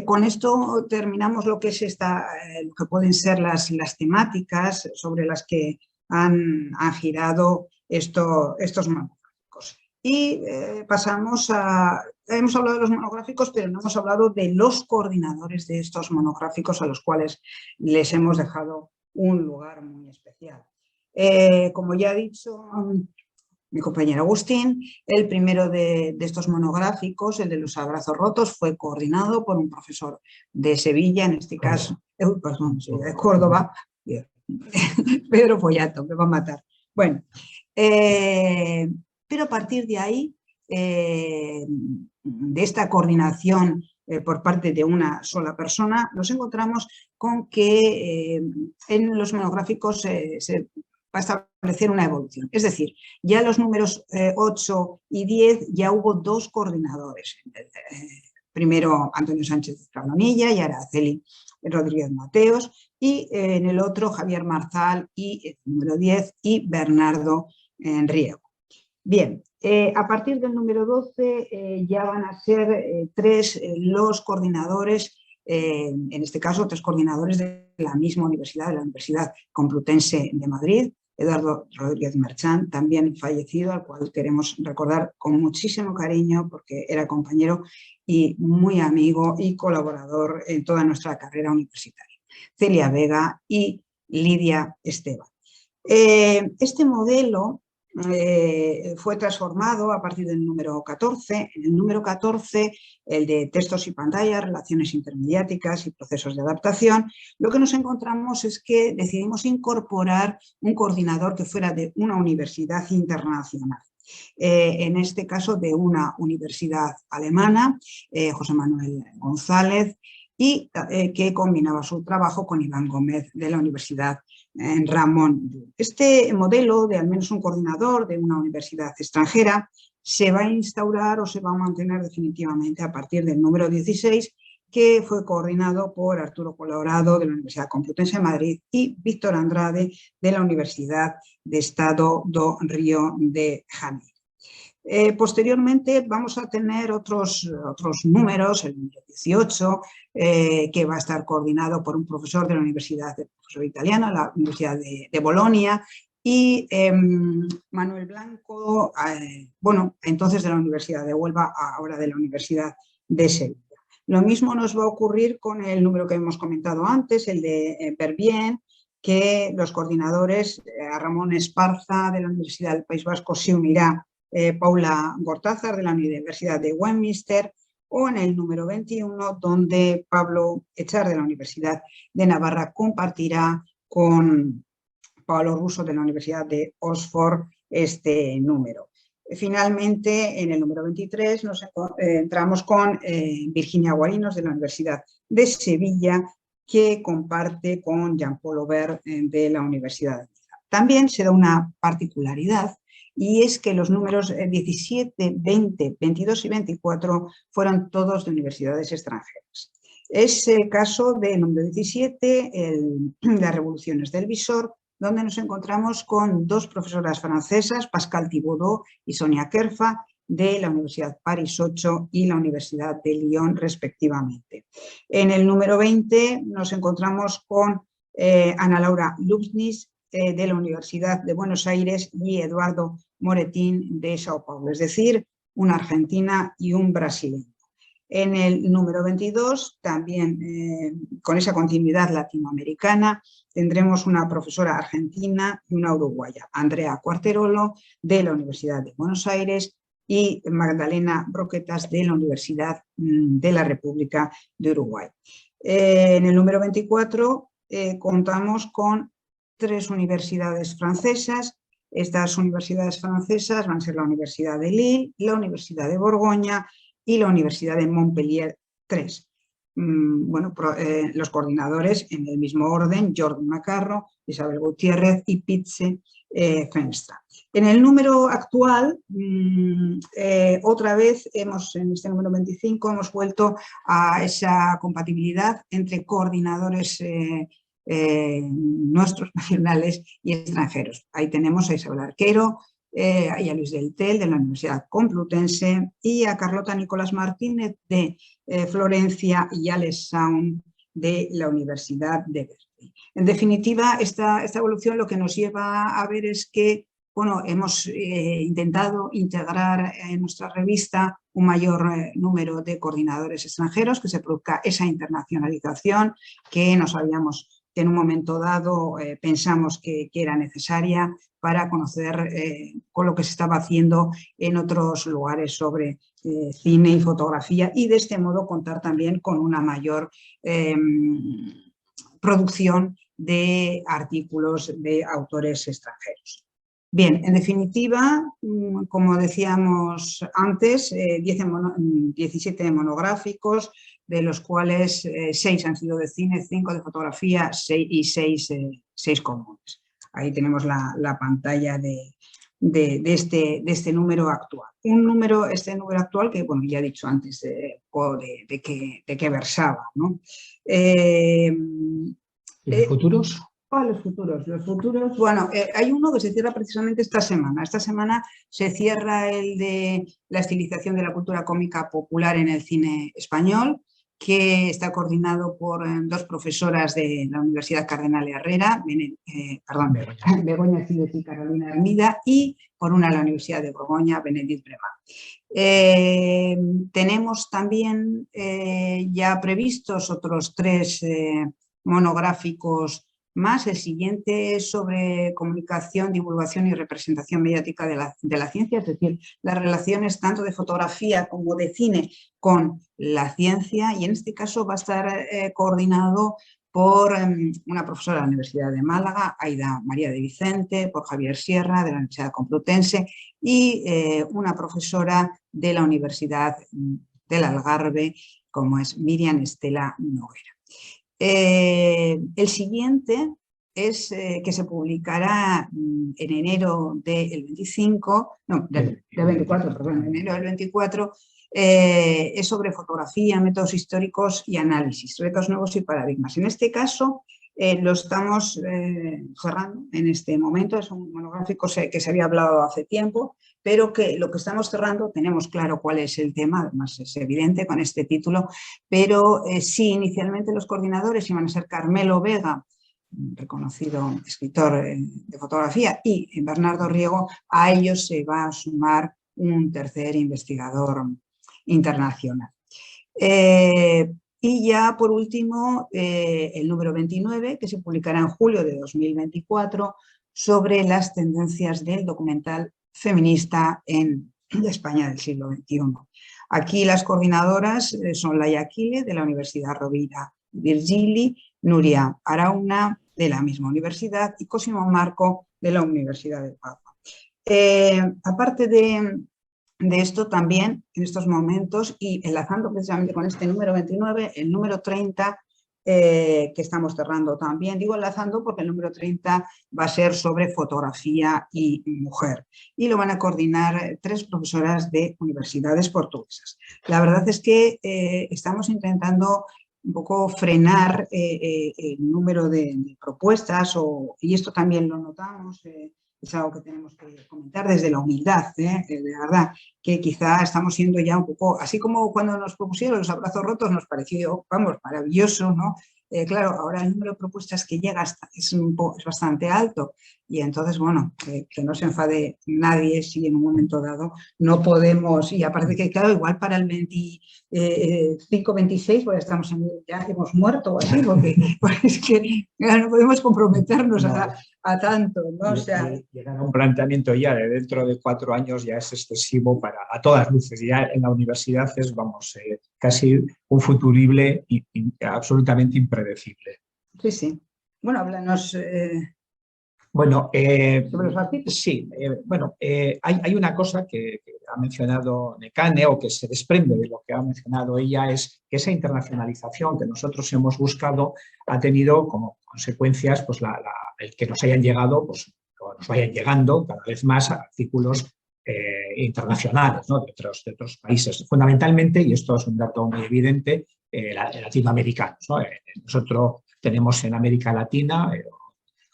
con esto terminamos lo que es lo que pueden ser las temáticas sobre las que han girado estos monográficos. Y pasamos a... Hemos hablado de los monográficos, pero no hemos hablado de los coordinadores de estos monográficos a los cuales les hemos dejado un lugar muy especial. Como ya ha dicho mi compañero Agustín, el primero de estos monográficos, el de los abrazos rotos, fue coordinado por un profesor de Sevilla, en este caso, de Córdoba, Pedro Follato, me va a matar. Bueno, pero a partir de ahí, de esta coordinación por parte de una sola persona, nos encontramos con que en los monográficos se va a establecer una evolución. Es decir, ya los números 8 y 10 ya hubo dos coordinadores. Primero Antonio Sánchez Calonilla y Araceli Rodríguez Mateos, y en el otro Javier Marzal y el número 10 y Bernardo Riego. Bien, a partir del número 12 ya van a ser tres los coordinadores, en este caso 3 coordinadores de la misma universidad, de la Universidad Complutense de Madrid, Eduardo Rodríguez Merchán, también fallecido, al cual queremos recordar con muchísimo cariño porque era compañero y muy amigo y colaborador en toda nuestra carrera universitaria. Celia Vega y Lidia Esteban. Este modelo fue transformado a partir del número 14. En el número 14, el de textos y pantallas, relaciones intermediáticas y procesos de adaptación, lo que nos encontramos es que decidimos incorporar un coordinador que fuera de una universidad internacional. En este caso de una universidad alemana, José Manuel González, y que combinaba su trabajo con Iván Gómez de la Universidad Ramón. Este modelo de al menos un coordinador de una universidad extranjera se va a instaurar o se va a mantener definitivamente a partir del número 16, que fue coordinado por Arturo Colorado de la Universidad Complutense de Madrid y Víctor Andrade de la Universidad de Estado do Río de Janeiro. Posteriormente vamos a tener otros números, el número 18, que va a estar coordinado por un profesor de la Universidad, profesor italiano, la Universidad de Bolonia, y Manuel Blanco, bueno, entonces de la Universidad de Huelva, ahora de la Universidad de Sevilla. Lo mismo nos va a ocurrir con el número que hemos comentado antes, el de Berbien, que los coordinadores, a Ramón Esparza de la Universidad del País Vasco se unirá Paula Gortázar de la Universidad de Westminster, o en el número 21, donde Pablo Echar de la Universidad de Navarra compartirá con Pablo Russo de la Universidad de Oxford este número. Finalmente, en el número 23 nos entramos con Virginia Guarinos de la Universidad de Sevilla, que comparte con Jean-Paul Aubert de la Universidad de Niza. También se da una particularidad, y es que los números 17, 20, 22 y 24 fueron todos de universidades extranjeras. Es el caso del número 17, las revoluciones del visor, donde nos encontramos con dos profesoras francesas, Pascal Thibaudot y Sonia Kerfa, de la Universidad París 8 y la Universidad de Lyon, respectivamente. En el número 20 nos encontramos con Ana Laura Lubnis, de la Universidad de Buenos Aires, y Eduardo Moretín de Sao Paulo, es decir, una argentina y un brasileño. En el número 22, también con esa continuidad latinoamericana, tendremos una profesora argentina y una uruguaya, Andrea Cuarterolo, de la Universidad de Buenos Aires, y Magdalena Broquetas, de la Universidad de la República de Uruguay. En el número 24 contamos con 3 universidades francesas. Estas universidades francesas van a ser la Universidad de Lille, la Universidad de Borgoña y la Universidad de Montpellier 3. Bueno, los coordinadores en el mismo orden: Jordi Macarro, Isabel Gutiérrez y Pitze Fenstra. En el número actual, otra vez en este número 25 hemos vuelto a esa compatibilidad entre coordinadores nuestros nacionales y extranjeros. Ahí tenemos a Isabel Arquero, y a Luis del Tel, de la Universidad Complutense, y a Carlota Nicolás Martínez, de Florencia, y Alex Saun, de la Universidad de Berkeley. En definitiva, esta evolución lo que nos lleva a ver es que, bueno, hemos intentado integrar en nuestra revista un mayor número de coordinadores extranjeros, que se produzca esa internacionalización que nos habíamos, que en un momento dado pensamos que era necesaria para conocer con lo que se estaba haciendo en otros lugares sobre cine y fotografía, y de este modo contar también con una mayor producción de artículos de autores extranjeros. Bien, en definitiva, como decíamos antes, 17 monográficos, de los cuales 6 han sido de cine, 5 de fotografía y 6 comunes. Ahí tenemos la pantalla de este número actual. Este número actual que, bueno, ya he dicho antes de qué versaba, ¿no? ¿Y los futuros? Los futuros, bueno, hay uno que se cierra precisamente esta semana. Esta semana se cierra el de la estilización de la cultura cómica popular en el cine español, que está coordinado por 2 profesoras de la Universidad Cardenal Herrera, Begoña Cídez y Carolina Hermida, y por una de la Universidad de Borgoña, Benedit Brema. Tenemos también ya previstos otros 3 monográficos más. El siguiente es sobre comunicación, divulgación y representación mediática de la ciencia, es decir, las relaciones tanto de fotografía como de cine con la ciencia, y en este caso va a estar coordinado por una profesora de la Universidad de Málaga, Aida María de Vicente, por Javier Sierra, de la Universidad Complutense, y una profesora de la Universidad del Algarve, como es Miriam Estela Noguera. El siguiente es que se publicará en enero del 24, enero del 24, es sobre fotografía, métodos históricos y análisis, retos nuevos y paradigmas. En este caso lo estamos cerrando en este momento. Es un monográfico que se había hablado hace tiempo, pero que lo que estamos cerrando, tenemos claro cuál es el tema, además es evidente con este título, pero sí, inicialmente los coordinadores iban a ser Carmelo Vega, reconocido escritor de fotografía, y Bernardo Riego. A ellos se va a sumar un tercer investigador internacional. Y ya por último, el número 29, que se publicará en julio de 2024, sobre las tendencias del documental feminista en la España del siglo XXI. Aquí las coordinadoras son Laia Aquile, de la Universidad Rovira Virgili, Nuria Arauna, de la misma universidad, y Cosimo Marco, de la Universidad de Padua. Aparte de esto, también en estos momentos, y enlazando precisamente con este número 29, el número 30, que estamos cerrando también, digo enlazando porque el número 30 va a ser sobre fotografía y mujer, y lo van a coordinar 3 profesoras de universidades portuguesas. La verdad es que estamos intentando un poco frenar el número de propuestas, y esto también lo notamos, es algo que tenemos que comentar desde la humildad, de verdad, que quizá estamos siendo ya un poco, así como cuando nos propusieron los abrazos rotos nos pareció, vamos, maravilloso, ¿no? Claro, ahora el número de propuestas que llega es bastante alto, Y entonces, bueno, que no se enfade nadie si en un momento dado no podemos, y aparte que claro, igual para el 25, 26, pues ya hemos muerto o así, porque es que no podemos comprometernos a tanto, ¿no? O sea, llegar a un planteamiento ya de dentro de 4 años ya es excesivo a todas luces. Ya en la universidad es, vamos, casi un futurible absolutamente impredecible. Sí, sí. Bueno, háblanos bueno, sobre los artículos. Sí, bueno, hay una cosa que ha mencionado Nekane o que se desprende de lo que ha mencionado ella, es que esa internacionalización que nosotros hemos buscado ha tenido como consecuencias pues, el que nos hayan llegado, pues, o nos vayan llegando cada vez más artículos internacionales, ¿no? de otros países. Fundamentalmente, y esto es un dato muy evidente, latinoamericanos, ¿no? Nosotros tenemos en América Latina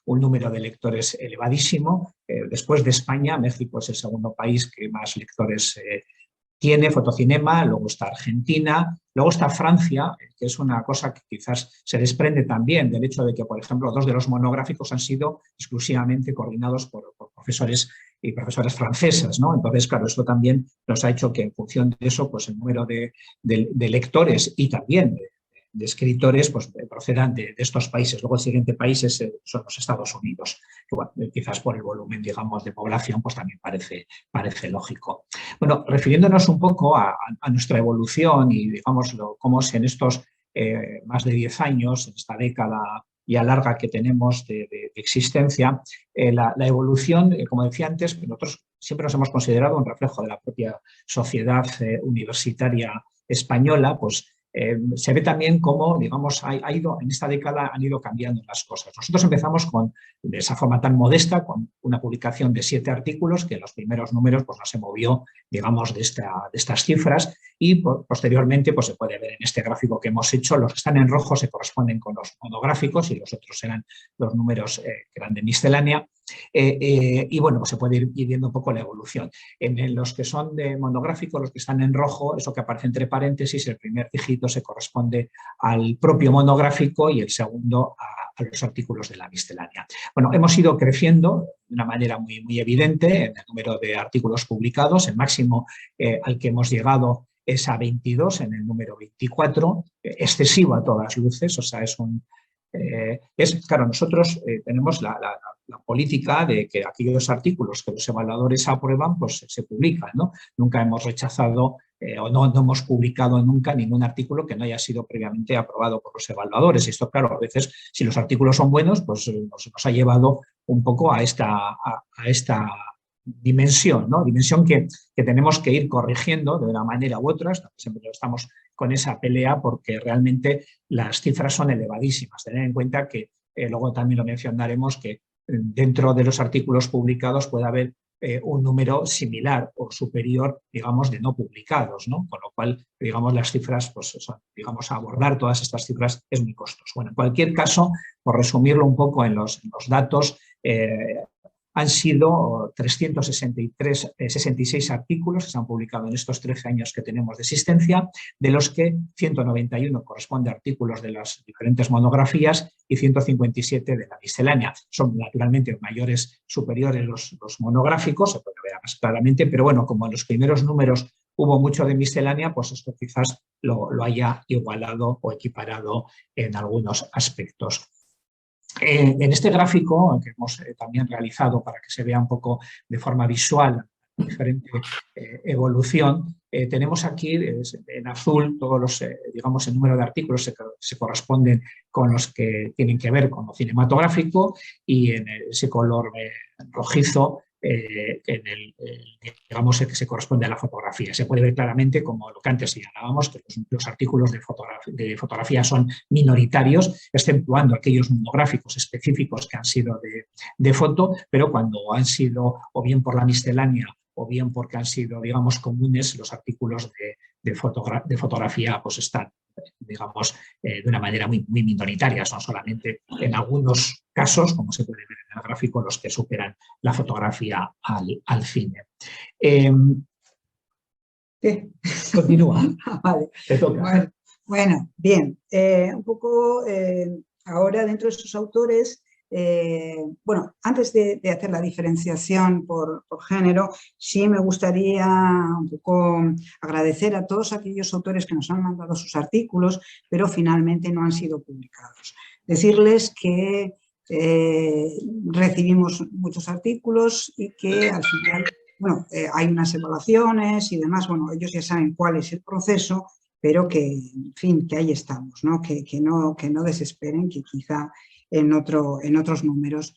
un número de lectores elevadísimo. Después de España, México es el segundo país que más lectores tiene, Fotocinema, luego está Argentina, luego está Francia, que es una cosa que quizás se desprende también del hecho de que, por ejemplo, 2 de los monográficos han sido exclusivamente coordinados por profesores y profesoras francesas, ¿no? Entonces, claro, esto también nos ha hecho que en función de eso, pues el número de lectores y también de escritores pues, procedan de estos países. Luego el siguiente país son los Estados Unidos, que bueno, quizás por el volumen, digamos, de población, pues también parece lógico. Bueno, refiriéndonos un poco a nuestra evolución y, digamos, cómo en estos más de 10 años, en esta década ya larga que tenemos de existencia, la evolución, como decía antes, nosotros siempre nos hemos considerado un reflejo de la propia sociedad universitaria española, pues se ve también cómo, digamos, en esta década han ido cambiando las cosas. Nosotros empezamos de esa forma tan modesta, con una publicación de 7 artículos, que en los primeros números pues, no se movió, digamos, de estas cifras, y posteriormente pues, se puede ver en este gráfico que hemos hecho, los que están en rojo se corresponden con los monográficos y los otros eran los números que eran de miscelánea. Y bueno, pues se puede ir viendo un poco la evolución. En los que son de monográfico, los que están en rojo, eso que aparece entre paréntesis, el primer dígito se corresponde al propio monográfico y el segundo a los artículos de la miscelánea. Bueno, hemos ido creciendo de una manera muy, muy evidente en el número de artículos publicados. El máximo al que hemos llegado es a 22 en el número 24, excesivo a todas luces, o sea, claro, nosotros tenemos la política de que aquellos artículos que los evaluadores aprueban, pues se publican, ¿no? Nunca hemos rechazado o no hemos publicado nunca ningún artículo que no haya sido previamente aprobado por los evaluadores. Y esto, claro, a veces, si los artículos son buenos, pues nos ha llevado un poco a esta dimensión, ¿no? Dimensión que tenemos que ir corrigiendo de una manera u otra. Siempre estamos con esa pelea porque realmente las cifras son elevadísimas. Tener en cuenta que, luego también lo mencionaremos, que dentro de los artículos publicados puede haber un número similar o superior, digamos, de no publicados, ¿no? Con lo cual, digamos, las cifras, pues, digamos, abordar todas estas cifras es muy costoso. Bueno, en cualquier caso, por resumirlo un poco en los datos, han sido 366 artículos que se han publicado en estos 13 años que tenemos de existencia, de los que 191 corresponden a artículos de las diferentes monografías y 157 de la miscelánea. Son naturalmente mayores, superiores los monográficos, se puede ver más claramente, pero bueno, como en los primeros números hubo mucho de miscelánea, pues esto quizás lo haya igualado o equiparado en algunos aspectos. En este gráfico que hemos también realizado para que se vea un poco de forma visual diferente evolución, tenemos aquí en azul todos los, digamos, el número de artículos que se corresponden con los que tienen que ver con lo cinematográfico y en ese color rojizo digamos, el que se corresponde a la fotografía. Se puede ver claramente, como lo que antes señalábamos, que los artículos de fotografía son minoritarios, exceptuando aquellos monográficos específicos que han sido de foto, pero cuando han sido o bien por la miscelánea o bien porque han sido, digamos, comunes, los artículos de fotografía pues están, digamos, de una manera muy, muy minoritaria. Son solamente en algunos casos, como se puede ver en el gráfico, los que superan la fotografía al cine. ¿Qué? Continúa. Vale. Te toca. Bueno, bien. Un poco ahora dentro de estos autores bueno, antes de hacer la diferenciación por género, sí me gustaría un poco agradecer a todos aquellos autores que nos han mandado sus artículos, pero finalmente no han sido publicados. Decirles que recibimos muchos artículos y que al final, bueno, hay unas evaluaciones y demás, bueno, ellos ya saben cuál es el proceso, pero que, en fin, que ahí estamos, ¿no? Que no desesperen, que quizá en otros números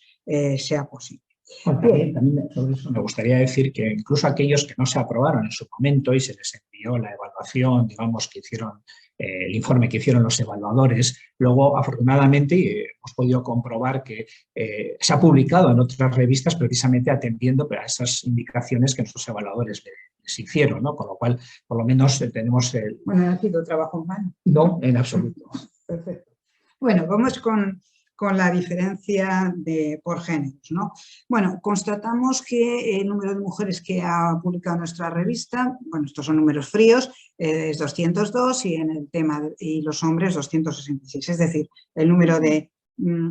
sea posible. Bueno, también sobre eso me gustaría decir que incluso aquellos que no se aprobaron en su momento y se les envió la evaluación, digamos, que hicieron el informe que hicieron los evaluadores, luego afortunadamente hemos podido comprobar que se ha publicado en otras revistas precisamente atendiendo a esas indicaciones que nuestros evaluadores les hicieron, ¿no? Con lo cual, por lo menos tenemos el... Bueno, ¿no ha sido trabajo en vano? No, en absoluto. Perfecto. Bueno, vamos con la diferencia por géneros, ¿no? Bueno, constatamos que el número de mujeres que ha publicado nuestra revista, bueno, estos son números fríos, es 202 y en el tema y los hombres 266, es decir, el número de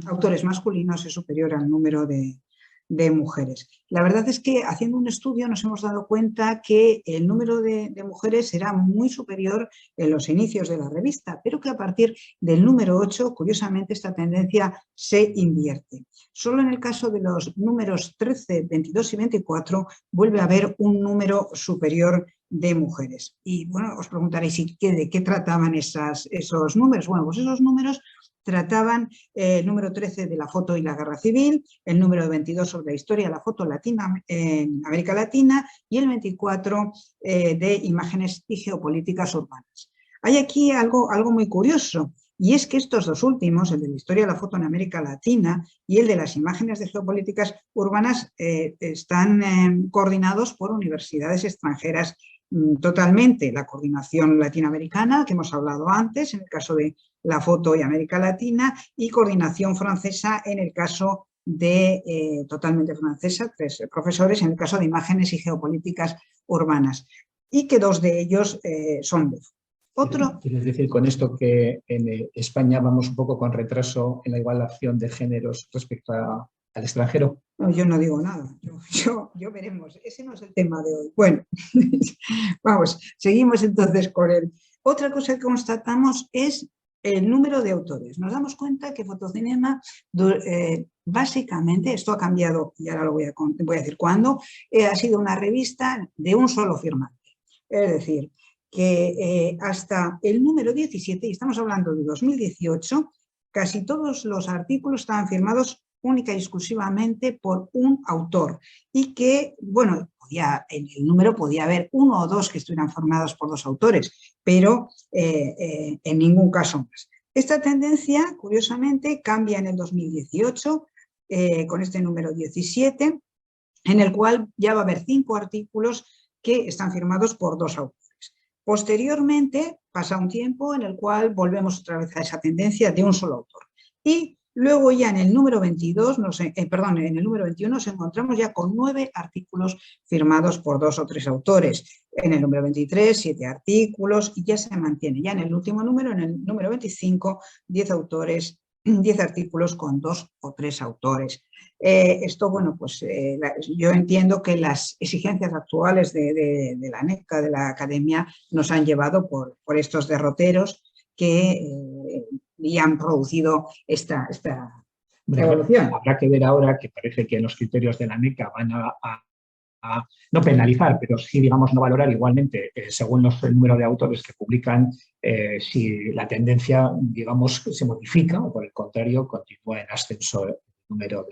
autores masculinos es superior al número de mujeres. La verdad es que haciendo un estudio nos hemos dado cuenta que el número de mujeres era muy superior en los inicios de la revista, pero que a partir del número 8, curiosamente, esta tendencia se invierte. Solo en el caso de los números 13, 22 y 24 vuelve a haber un número superior de mujeres. Y bueno, os preguntaréis ¿de qué trataban esos números? Bueno, pues esos números trataban el número 13 de la foto y la guerra civil, el número 22 sobre la historia de la foto latina en América Latina y el 24 de imágenes y geopolíticas urbanas. Hay aquí algo muy curioso y es que estos dos últimos, el de la historia de la foto en América Latina y el de las imágenes de geopolíticas urbanas, están coordinados por universidades extranjeras totalmente. La coordinación latinoamericana, que hemos hablado antes, en el caso de la foto y América Latina, y coordinación francesa en el caso de, totalmente francesa, 3 profesores en el caso de imágenes y geopolíticas urbanas, y que 2 de ellos son de otro. ¿Quieres decir con esto que en España vamos un poco con retraso en la igualación de géneros respecto al extranjero? No, yo no digo nada, yo veremos, ese no es el tema de hoy. Bueno, vamos, seguimos entonces con él. Otra cosa que constatamos es el número de autores. Nos damos cuenta que Fotocinema, básicamente, esto ha cambiado, y ahora lo voy a decir cuándo, ha sido una revista de un solo firmante. Es decir, que hasta el número 17, y estamos hablando de 2018, casi todos los artículos estaban firmados única y exclusivamente por un autor y que, bueno, en el número podía haber 1 o 2 que estuvieran formados por 2 autores, pero en ningún caso más. Esta tendencia, curiosamente, cambia en el 2018 con este número 17, en el cual ya va a haber 5 artículos que están firmados por 2 autores. Posteriormente pasa un tiempo en el cual volvemos otra vez a esa tendencia de un solo autor. Y luego ya en el número 22, en el número 21 nos encontramos ya con 9 artículos firmados por 2 o 3 autores. En el número 23, 7 artículos y ya se mantiene. Ya en el último número, en el número 25, 10 autores, 10 artículos con 2 o 3 autores. Esto, bueno, pues yo entiendo que las exigencias actuales de la ANECA, de la Academia, nos han llevado por estos derroteros que y han producido esta evolución. Habrá que ver ahora que parece que los criterios de la ANECA van a no penalizar, pero sí, digamos, no valorar igualmente, según el número de autores que publican, si la tendencia, digamos, se modifica o por el contrario continúa en ascenso el número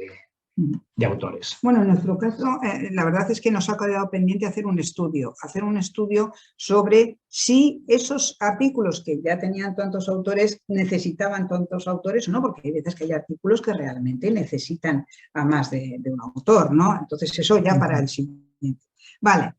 de autores. Bueno, en nuestro caso, la verdad es que nos ha quedado pendiente hacer un estudio sobre si esos artículos que ya tenían tantos autores necesitaban tantos autores o no, porque hay veces que hay artículos que realmente necesitan a más de un autor, ¿no? Entonces eso ya para el siguiente. Vale.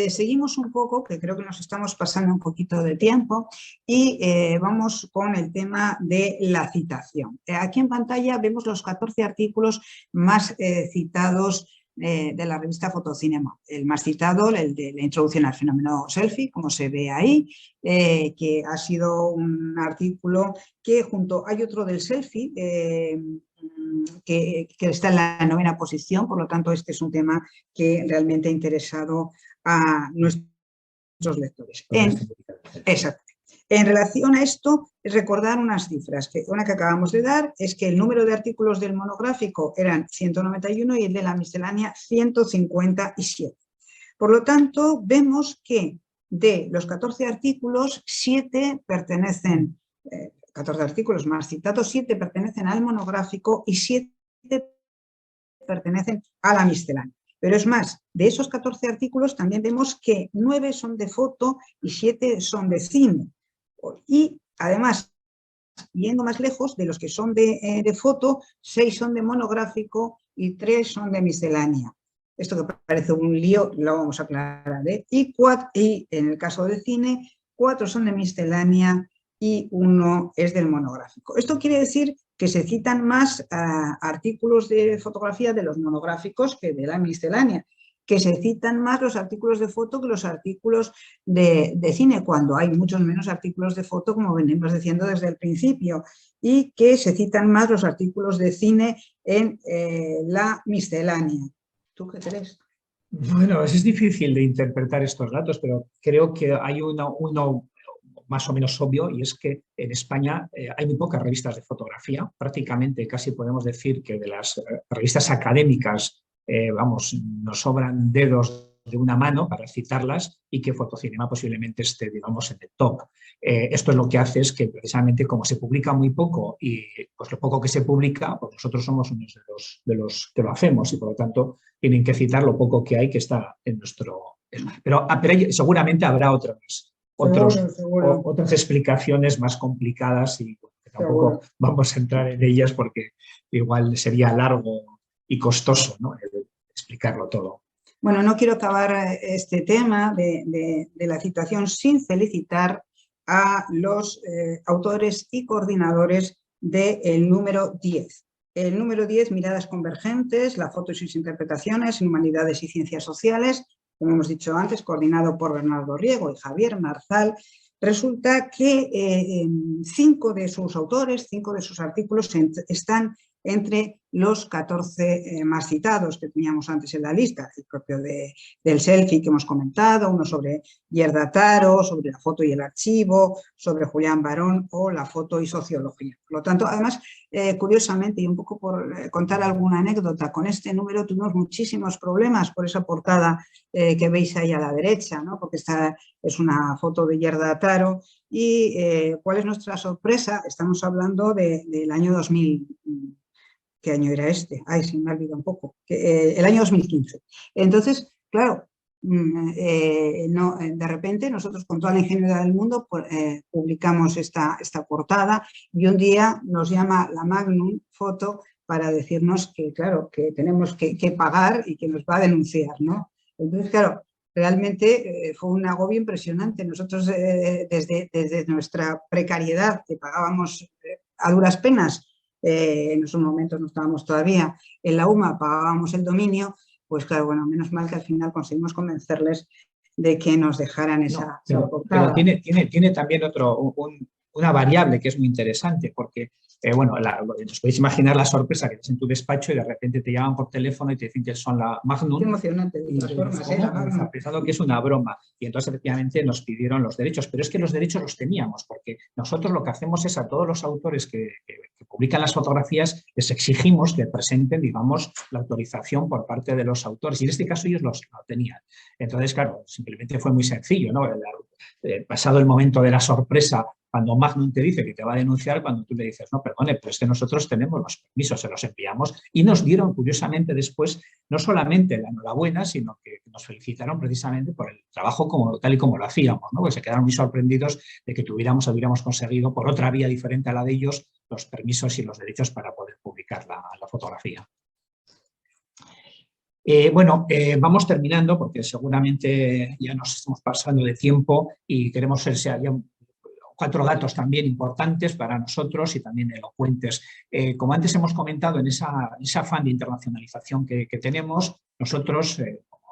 Seguimos un poco, que creo que nos estamos pasando un poquito de tiempo y vamos con el tema de la citación. Aquí en pantalla vemos los 14 artículos más citados de la revista Fotocinema. El más citado, el de la introducción al fenómeno selfie, como se ve ahí, que ha sido un artículo que hay otro del selfie, que está en la 9ª posición, por lo tanto este es un tema que realmente ha interesado a nuestros lectores. Exacto. En relación a esto, recordar unas cifras. Una que acabamos de dar es que el número de artículos del monográfico eran 191 y el de la miscelánea 157. Por lo tanto, vemos que de los 14 artículos, 7 pertenecen, 14 artículos más citados, 7 pertenecen al monográfico y 7 pertenecen a la miscelánea. Pero es más, de esos 14 artículos también vemos que 9 son de foto y 7 son de cine. Y además, yendo más lejos, de los que son de foto, 6 son de monográfico y 3 son de miscelánea. Esto que parece un lío lo vamos a aclarar, ¿eh? Y en el caso de cine, 4 son de miscelánea y 1 es del monográfico. Esto quiere decir que se citan más artículos de fotografía de los monográficos que de la miscelánea, que se citan más los artículos de foto que los artículos de cine, cuando hay muchos menos artículos de foto, como venimos diciendo desde el principio, y que se citan más los artículos de cine en la miscelánea. ¿Tú qué crees? Bueno, es difícil de interpretar estos datos, pero creo que hay uno más o menos obvio, y es que en España hay muy pocas revistas de fotografía. Prácticamente casi podemos decir que de las revistas académicas, nos sobran dedos de una mano para citarlas, y que Fotocinema posiblemente esté, digamos, en el top. Esto es lo que hace es que precisamente como se publica muy poco, y pues lo poco que se publica, pues nosotros somos unos de los que lo hacemos, y por lo tanto tienen que citar lo poco que hay que está en nuestro... Pero seguramente habrá otras explicaciones más complicadas, y que tampoco vamos a entrar en ellas porque igual sería largo y costoso, ¿no?, explicarlo todo. Bueno, no quiero acabar este tema de la citación sin felicitar a los autores y coordinadores del número 10. El número 10, Miradas Convergentes, la foto y sus interpretaciones en Humanidades y Ciencias Sociales, como hemos dicho antes, coordinado por Bernardo Riego y Javier Marzal. Resulta que 5 de sus autores, 5 de sus artículos están entre los 14 más citados que teníamos antes en la lista, el propio del selfie que hemos comentado, uno sobre Yerda Taro, sobre la foto y el archivo, sobre Julián Barón o la foto y sociología. Por lo tanto, además, curiosamente, y un poco por contar alguna anécdota, con este número tuvimos muchísimos problemas por esa portada que veis ahí a la derecha, ¿no?, porque esta es una foto de Yerda Taro. Y ¿cuál es nuestra sorpresa? Estamos hablando del año 2000. ¿Qué año era este? Ay, se me ha olvidado un poco. El año 2015. Entonces, claro, de repente nosotros con toda la ingenuidad del mundo publicamos esta portada, y un día nos llama la Magnum Foto para decirnos que, claro, que tenemos que pagar y que nos va a denunciar, ¿no? Entonces, claro, realmente fue un agobio impresionante. Nosotros desde nuestra precariedad, que pagábamos a duras penas, en esos momentos no estábamos todavía en la UMA, pagábamos el dominio, pues claro, bueno, menos mal que al final conseguimos convencerles de que nos dejaran esa portada. Pero tiene también una variable que es muy interesante, porque os podéis imaginar la sorpresa que tienes en tu despacho y de repente te llaman por teléfono y te dicen que son la Magnum. Qué emocionante, de todas formas, pensando que es una broma, y entonces efectivamente nos pidieron los derechos, pero es que los derechos los teníamos, porque nosotros lo que hacemos es a todos los autores que publican las fotografías les exigimos que presenten, digamos, la autorización por parte de los autores, y en este caso ellos lo tenían. Entonces, claro, simplemente fue muy sencillo, ¿no? Pasado el momento de la sorpresa, cuando Magnum te dice que te va a denunciar, cuando tú le dices, no, perdone, pero es que nosotros tenemos los permisos, se los enviamos, y nos dieron, curiosamente, después, no solamente la enhorabuena, sino que nos felicitaron precisamente por el trabajo tal y como lo hacíamos, ¿no? Porque se quedaron muy sorprendidos de que hubiéramos conseguido, por otra vía diferente a la de ellos, los permisos y los derechos para poder publicar la fotografía. Vamos terminando, porque seguramente ya nos estamos pasando de tiempo y queremos ser 4 datos también importantes para nosotros y también elocuentes. Como antes hemos comentado, en ese afán de internacionalización que tenemos, nosotros, como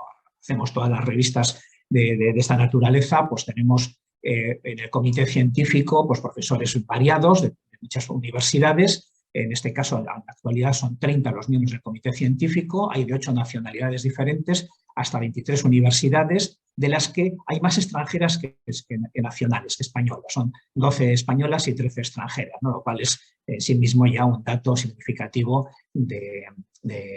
hacemos todas las revistas de esta naturaleza, pues tenemos en el comité científico pues profesores variados de muchas universidades, en este caso en la actualidad son 30 los miembros del comité científico, hay de 8 nacionalidades diferentes, hasta 23 universidades, de las que hay más extranjeras que nacionales, que españolas. Son 12 españolas y 13 extranjeras, ¿no? Lo cual es en sí mismo ya un dato significativo de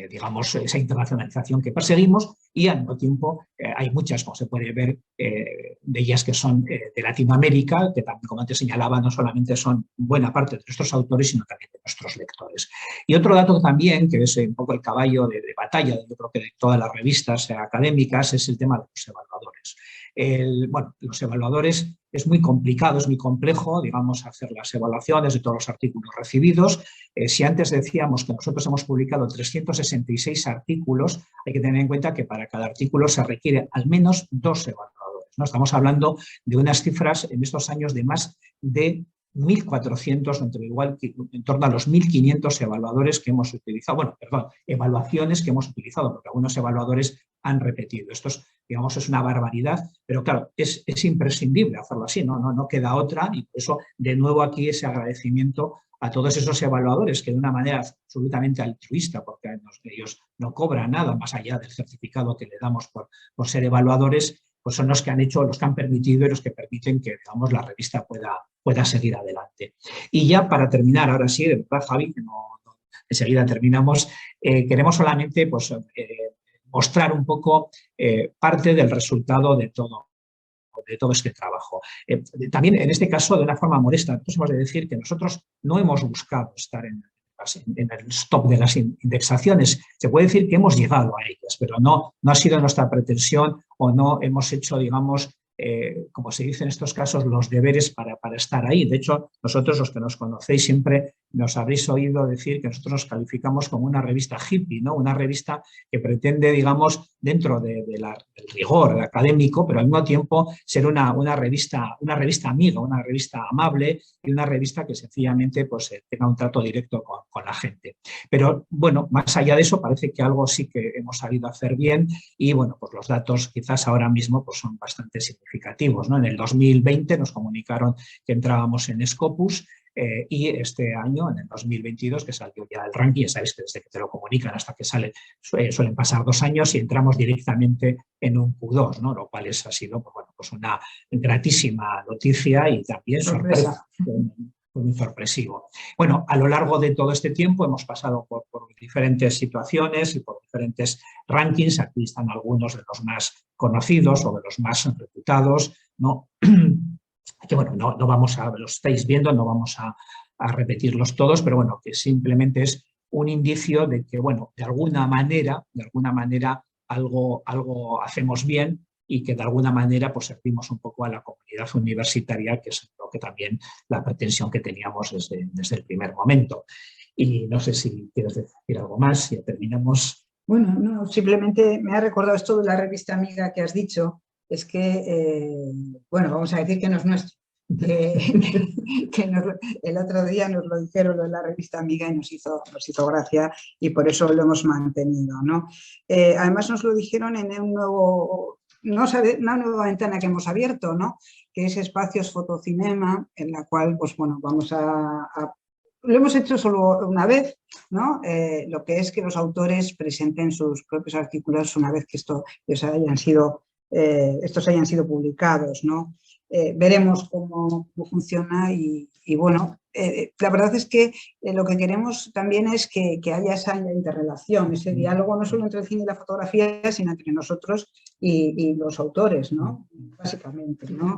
digamos, esa internacionalización que perseguimos, y al mismo tiempo hay muchas, como se puede ver, de ellas que son de Latinoamérica, que también, como antes señalaba, no solamente son buena parte de nuestros autores, sino también de nuestros lectores. Y otro dato también, que es un poco el caballo de batalla, yo creo que de todas las revistas académicas, es el tema de los evaluadores. Bueno, los evaluadores es muy complicado, es muy complejo, digamos, hacer las evaluaciones de todos los artículos recibidos. Si antes decíamos que nosotros hemos publicado 366 artículos, hay que tener en cuenta que para cada artículo se requiere al menos 2 evaluadores, ¿no? Estamos hablando de unas cifras en estos años de más de 1.400, en torno a los 1.500 evaluadores que hemos utilizado, bueno, perdón, evaluaciones que hemos utilizado, porque algunos evaluadores han repetido. Esto es, digamos, es una barbaridad, pero claro, es imprescindible hacerlo así, no queda otra, y por eso, de nuevo, aquí ese agradecimiento a todos esos evaluadores que de una manera absolutamente altruista, porque ellos no cobran nada más allá del certificado que le damos por ser evaluadores, pues son los que han hecho, los que han permitido y los que permiten que, digamos, la revista pueda seguir adelante. Y ya para terminar, ahora sí, de verdad, Javi, que enseguida terminamos, queremos solamente pues, mostrar un poco parte del resultado de todo este trabajo. También, en este caso, de una forma modesta, nosotros hemos de decir que nosotros no hemos buscado estar en el top de las indexaciones. Se puede decir que hemos llegado a ellas, pero no ha sido nuestra pretensión, o no hemos hecho, digamos, como se dice en estos casos, los deberes para estar ahí. De hecho, nosotros, los que nos conocéis, siempre nos habréis oído decir que nosotros nos calificamos como una revista hippie, ¿no? Una revista que pretende, digamos, dentro del rigor académico, pero al mismo tiempo ser una revista amiga, una revista amable, y una revista que sencillamente pues, tenga un trato directo con la gente. Pero bueno, más allá de eso, parece que algo sí que hemos sabido hacer bien, y bueno, pues los datos quizás ahora mismo pues, son bastante significativos, ¿no? En el 2020 nos comunicaron que entrábamos en Scopus, y este año, en el 2022, que salió ya el ranking, ya sabéis que desde que te lo comunican hasta que sale suelen pasar 2 años, y entramos directamente en un Q2, ¿no? Lo cual ha sido pues, bueno, pues una gratísima noticia y también sorpresa. Muy sorpresivo. Bueno, a lo largo de todo este tiempo hemos pasado por diferentes situaciones y por diferentes rankings. Aquí están algunos de los más conocidos o de los más reputados, ¿no? Que bueno, no vamos a, los estáis viendo, no vamos a repetirlos todos, pero bueno, que simplemente es un indicio de que, bueno, de alguna manera algo hacemos bien, y que de alguna manera pues servimos un poco a la comunidad universitaria, que es lo que también la pretensión que teníamos desde el primer momento. Y no sé si quieres decir algo más, ya terminamos. Bueno, no, simplemente me ha recordado esto de la revista amiga que has dicho. Es que, bueno, vamos a decir que no es nuestro. El otro día nos lo dijeron, lo de la revista amiga, y nos hizo gracia, y por eso lo hemos mantenido, ¿no? Además nos lo dijeron en una nueva ventana que hemos abierto, ¿no? Que es Espacios Fotocinema, en la cual, pues bueno, vamos lo hemos hecho solo una vez, ¿no? Lo que es que los autores presenten sus propios artículos una vez que estos hayan sido publicados, ¿no? Veremos cómo funciona, y bueno, la verdad es que lo que queremos también es que haya esa interrelación, ese diálogo no solo entre el cine y la fotografía, sino entre nosotros y los autores, ¿no? Básicamente, ¿no?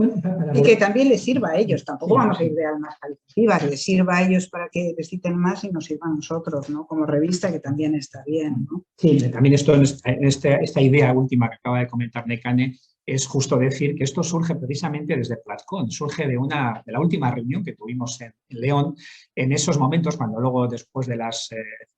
Y que también les sirva a ellos, tampoco vamos a ir de almas caritativas, les sirva a ellos para que les citen más y nos sirva a nosotros, ¿no? Como revista, que también está bien, ¿no? Sí, también esta idea última que acaba de comentar Nekane, es justo decir que esto surge precisamente desde Platcon, surge de la última reunión que tuvimos en León, en esos momentos cuando luego, después de las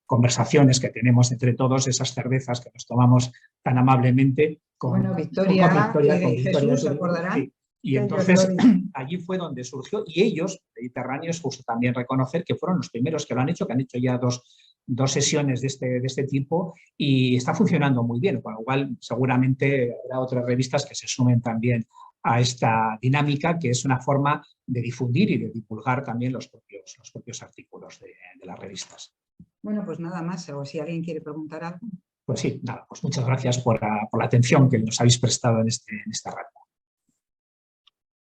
conversaciones que tenemos entre todos, esas cervezas que nos tomamos tan amablemente con Victoria, Jesús, ¿se acordarán? Sí. Y entonces allí fue donde surgió, y ellos, Mediterráneos, justo también reconocer que fueron los primeros que lo han hecho, que han hecho ya dos sesiones de este tipo, y está funcionando muy bien, con lo cual seguramente habrá otras revistas que se sumen también a esta dinámica, que es una forma de difundir y de divulgar también los propios artículos de las revistas. Bueno, pues nada más, o si alguien quiere preguntar algo. Pues sí, nada, pues muchas gracias por la atención que nos habéis prestado en esta rato.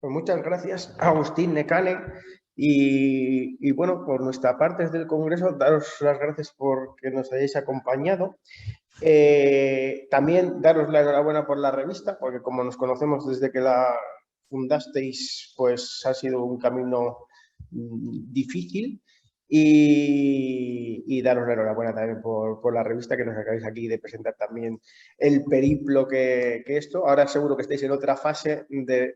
Pues muchas gracias, Agustín Nekane. Y bueno, por nuestra parte desde el Congreso, daros las gracias por que nos hayáis acompañado. También daros la enhorabuena por la revista, porque como nos conocemos desde que la fundasteis, pues ha sido un camino difícil. Y daros la enhorabuena también por la revista, que nos acabáis aquí de presentar también el periplo que esto. Ahora seguro que estáis en otra fase de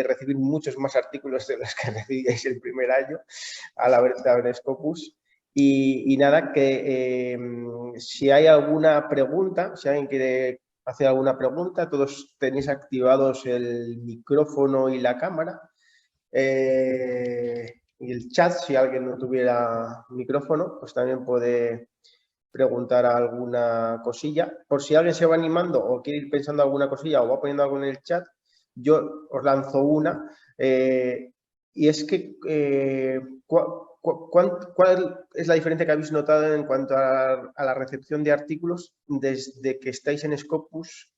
recibir muchos más artículos de los que recibíais el primer año al haber estado en Scopus. Y nada, que si hay alguna pregunta, si alguien quiere hacer alguna pregunta, todos tenéis activados el micrófono y la cámara. Y el chat, si alguien no tuviera micrófono, pues también puede preguntar alguna cosilla. Por si alguien se va animando o quiere ir pensando alguna cosilla o va poniendo algo en el chat, yo os lanzo una. Y es que, ¿cuál es la diferencia que habéis notado en cuanto a la recepción de artículos desde que estáis en Scopus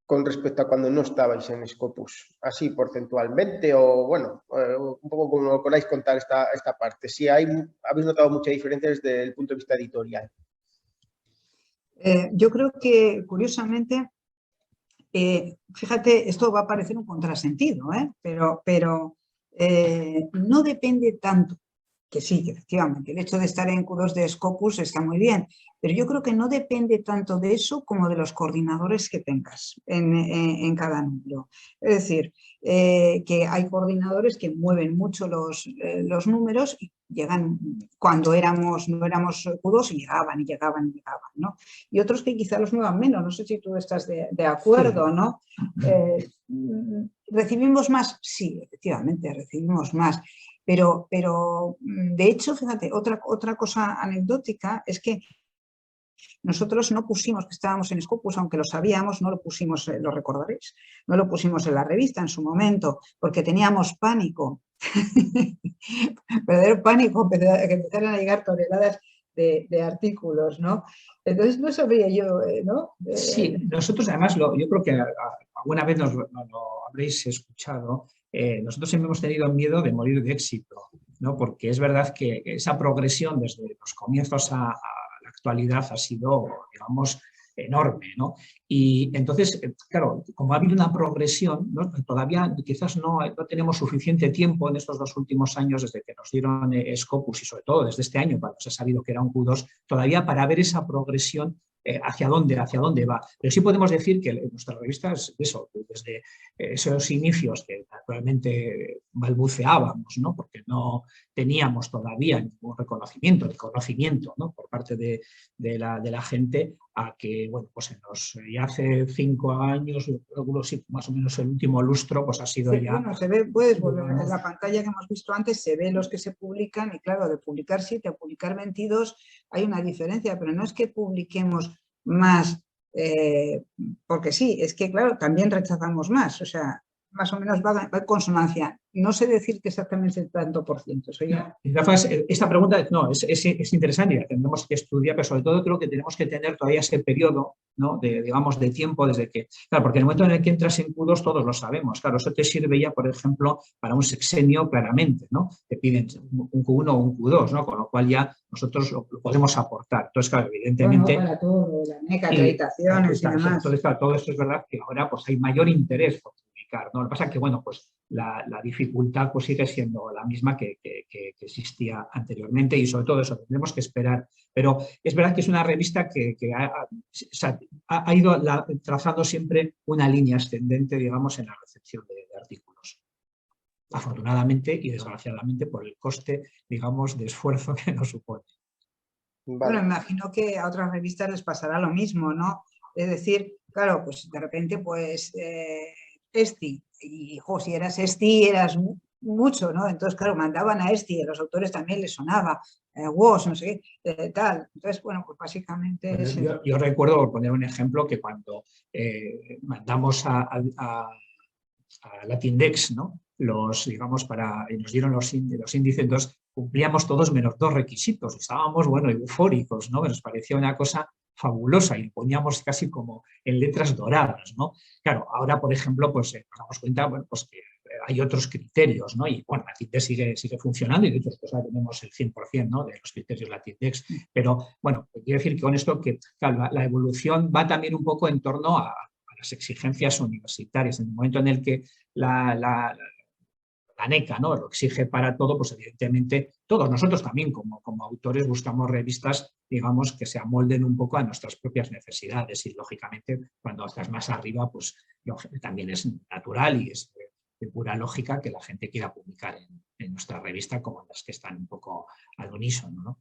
con respecto a cuando no estabais en Scopus? Así porcentualmente o, bueno, un poco como queráis contar esta parte. Si habéis notado mucha diferencia desde el punto de vista editorial. Yo creo que, curiosamente, fíjate, esto va a parecer un contrasentido, pero no depende tanto, que sí, que efectivamente, el hecho de estar en Q2 de Scopus está muy bien, pero yo creo que no depende tanto de eso como de los coordinadores que tengas en cada número. Es decir, que hay coordinadores que mueven mucho los números y llegan cuando no éramos Q2 y llegaban, ¿no? Y otros que quizá los muevan menos, no sé si tú estás de acuerdo, ¿no? ¿Recibimos más? Sí, efectivamente, recibimos más. Pero de hecho, fíjate, otra cosa anecdótica es que nosotros no pusimos que estábamos en Scopus, aunque lo sabíamos, no lo pusimos, lo recordaréis, no lo pusimos en la revista en su momento, porque teníamos pánico, verdadero pánico, que empezaran a llegar toneladas de artículos, ¿no? Entonces no sabría yo, ¿no? Sí, nosotros además, yo creo que alguna vez nos lo habréis escuchado, nosotros siempre hemos tenido miedo de morir de éxito, ¿no? Porque es verdad que esa progresión desde los comienzos a la actualidad ha sido, digamos, enorme, ¿no? Y entonces, claro, como ha habido una progresión, ¿no? Todavía quizás no tenemos suficiente tiempo en estos 2 últimos años desde que nos dieron Scopus y sobre todo desde este año cuando se ha sabido que era un Q2, todavía para ver esa progresión hacia dónde va. Pero sí podemos decir que nuestras revistas, eso, desde esos inicios que naturalmente balbuceábamos, ¿no? Porque no teníamos todavía ningún reconocimiento ni conocimiento, ¿no? Por parte de la gente, a que, bueno, pues ya hace 5 años, sí, más o menos el último lustro, pues ha sido sí, ya... Bueno, se ve, puedes volver a la pantalla que hemos visto antes, se ve los que se publican y claro, de publicar 7 a publicar 22 hay una diferencia, pero no es que publiquemos más, porque sí, es que claro, también rechazamos más, o sea, más o menos va en consonancia. No sé decir que exactamente el tanto por ciento. Esta pregunta no, es interesante y la tendremos que estudiar, pero sobre todo creo que tenemos que tener todavía ese periodo, ¿no? digamos, de tiempo desde que... Claro, porque en el momento en el que entras en Q2 todos lo sabemos. Claro, eso te sirve ya, por ejemplo, para un sexenio claramente, ¿no? Te piden un Q1 o un Q2, ¿no? Con lo cual ya nosotros lo podemos aportar. Entonces, claro, evidentemente... Bueno, para todo, la NEC, acreditaciones y demás. Entonces, claro, todo esto es verdad que ahora pues hay mayor interés por publicar, ¿no? Lo que pasa es que, bueno, pues la dificultad pues sigue siendo la misma que existía anteriormente y sobre todo eso tendremos que esperar. Pero es verdad que es una revista que ha ido trazando siempre una línea ascendente, digamos, en la recepción de artículos. Afortunadamente y desgraciadamente por el coste, digamos, de esfuerzo que nos supone. Vale. Bueno, imagino que a otras revistas les pasará lo mismo, ¿no? Es decir, claro, pues de repente, pues, Esti, y si eras Esti, eras mucho, ¿no? Entonces, claro, mandaban a Esti, a los autores también les sonaba, WOS, no sé qué, tal. Entonces, bueno, pues básicamente... Bueno, yo recuerdo, por poner un ejemplo, que cuando mandamos Latindex, ¿no? Digamos, nos dieron los índices, entonces cumplíamos todos menos 2 requisitos. Estábamos, bueno, eufóricos, ¿no? Nos parecía una cosa fabulosa y lo poníamos casi como en letras doradas, ¿no? Claro, ahora, por ejemplo, pues nos damos cuenta, bueno, pues que hay otros criterios, ¿no? Y bueno, Latindex sigue funcionando y de hecho pues, tenemos el 100%, ¿no? De los criterios Latindex. Pero bueno, quiero decir que con esto que claro, la evolución va también un poco en torno a las exigencias universitarias. En el momento en el que la NECA, ¿no? Lo exige para todo, pues evidentemente todos nosotros también como autores buscamos revistas, digamos, que se amolden un poco a nuestras propias necesidades y lógicamente cuando estás más arriba, pues también es natural y es de pura lógica que la gente quiera publicar en nuestra revista como las que están un poco al unísono, ¿no?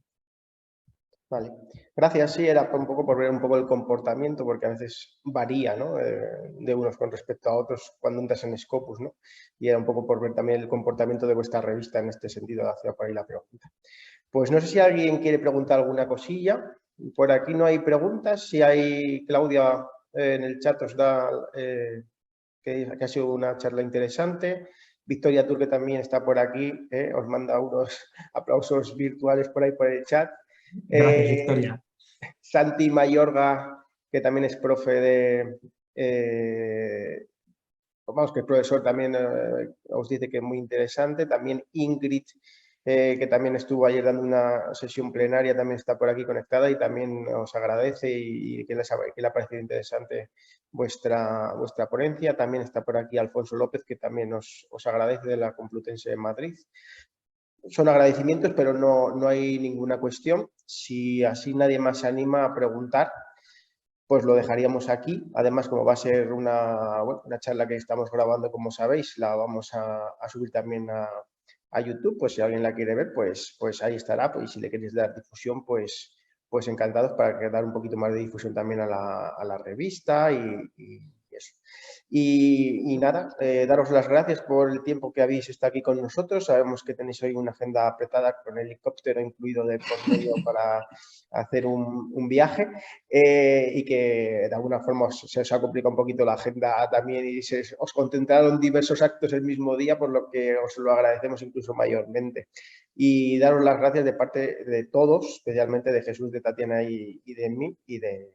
Vale, gracias. Sí, era un poco por ver un poco el comportamiento, porque a veces varía, ¿no? De unos con respecto a otros cuando entras en Scopus, ¿no? Y era un poco por ver también el comportamiento de vuestra revista en este sentido, hacia por ahí la pregunta. Pues no sé si alguien quiere preguntar alguna cosilla. Por aquí no hay preguntas. Si hay, Claudia en el chat os da que ha sido una charla interesante. Victoria Turque también está por aquí, os manda unos aplausos virtuales por ahí por el chat. Gracias, Victoria. Santi Mayorga, que también es profe vamos, que el profesor también os dice que es muy interesante. También Ingrid, que también estuvo ayer dando una sesión plenaria, también está por aquí conectada y también os agradece y que le ha parecido interesante vuestra ponencia. También está por aquí Alfonso López, que también os agradece, de la Complutense de Madrid. Son agradecimientos, pero no hay ninguna cuestión. Si así nadie más se anima a preguntar, pues lo dejaríamos aquí. Además, como va a ser una charla que estamos grabando, como sabéis, la vamos a subir también a YouTube, pues si alguien la quiere ver, pues ahí estará. Pues, y si le queréis dar difusión, pues encantados para dar un poquito más de difusión también a la revista y eso. Y nada, daros las gracias por el tiempo que habéis estado aquí con nosotros. Sabemos que tenéis hoy una agenda apretada con el helicóptero incluido de por medio para hacer un viaje y que de alguna forma se os ha complicado un poquito la agenda también y os concentraron diversos actos el mismo día, por lo que os lo agradecemos incluso mayormente. Y daros las gracias de parte de todos, especialmente de Jesús, de Tatiana y de mí y de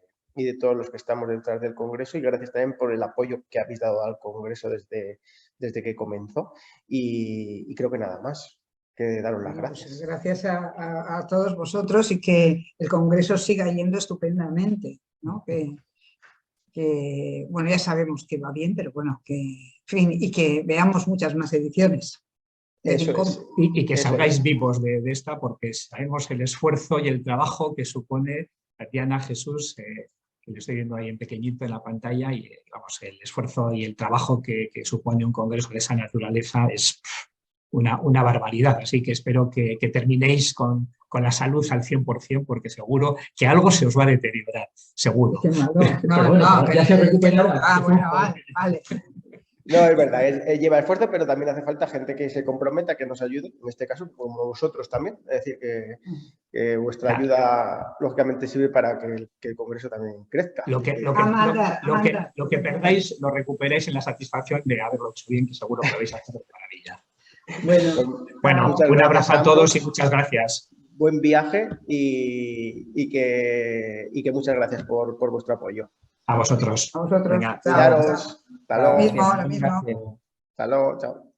todos los que estamos detrás del Congreso, y gracias también por el apoyo que habéis dado al Congreso desde que comenzó. Y creo que nada más que daros las gracias. Pues gracias a todos vosotros y que el Congreso siga yendo estupendamente, ¿no? Que bueno, ya sabemos que va bien, pero bueno, en fin, y que veamos muchas más ediciones. Eso es. Y que salgáis vivos de esta, porque sabemos el esfuerzo y el trabajo que supone Tatiana, Jesús, que lo estoy viendo ahí en pequeñito en la pantalla, y vamos, el esfuerzo y el trabajo que supone un congreso de esa naturaleza es una barbaridad. Así que espero que terminéis con la salud al 100%, porque seguro que algo se os va a deteriorar, seguro. Ya se recuperará. Bueno, vale. No, es verdad, lleva esfuerzo, pero también hace falta gente que se comprometa, que nos ayude, en este caso, como vosotros también. Es decir, que vuestra ayuda, lógicamente, sirve para que el Congreso también crezca. Lo que perdáis, lo recuperéis en la satisfacción de haberlo hecho bien, que seguro que vais a hacer de maravilla. Bueno, un abrazo a todos y muchas gracias. Buen viaje y que muchas gracias por vuestro apoyo. A vosotros. A vosotros. Venga, cuidaros. Hasta luego. Lo mismo. Hasta luego. Chao.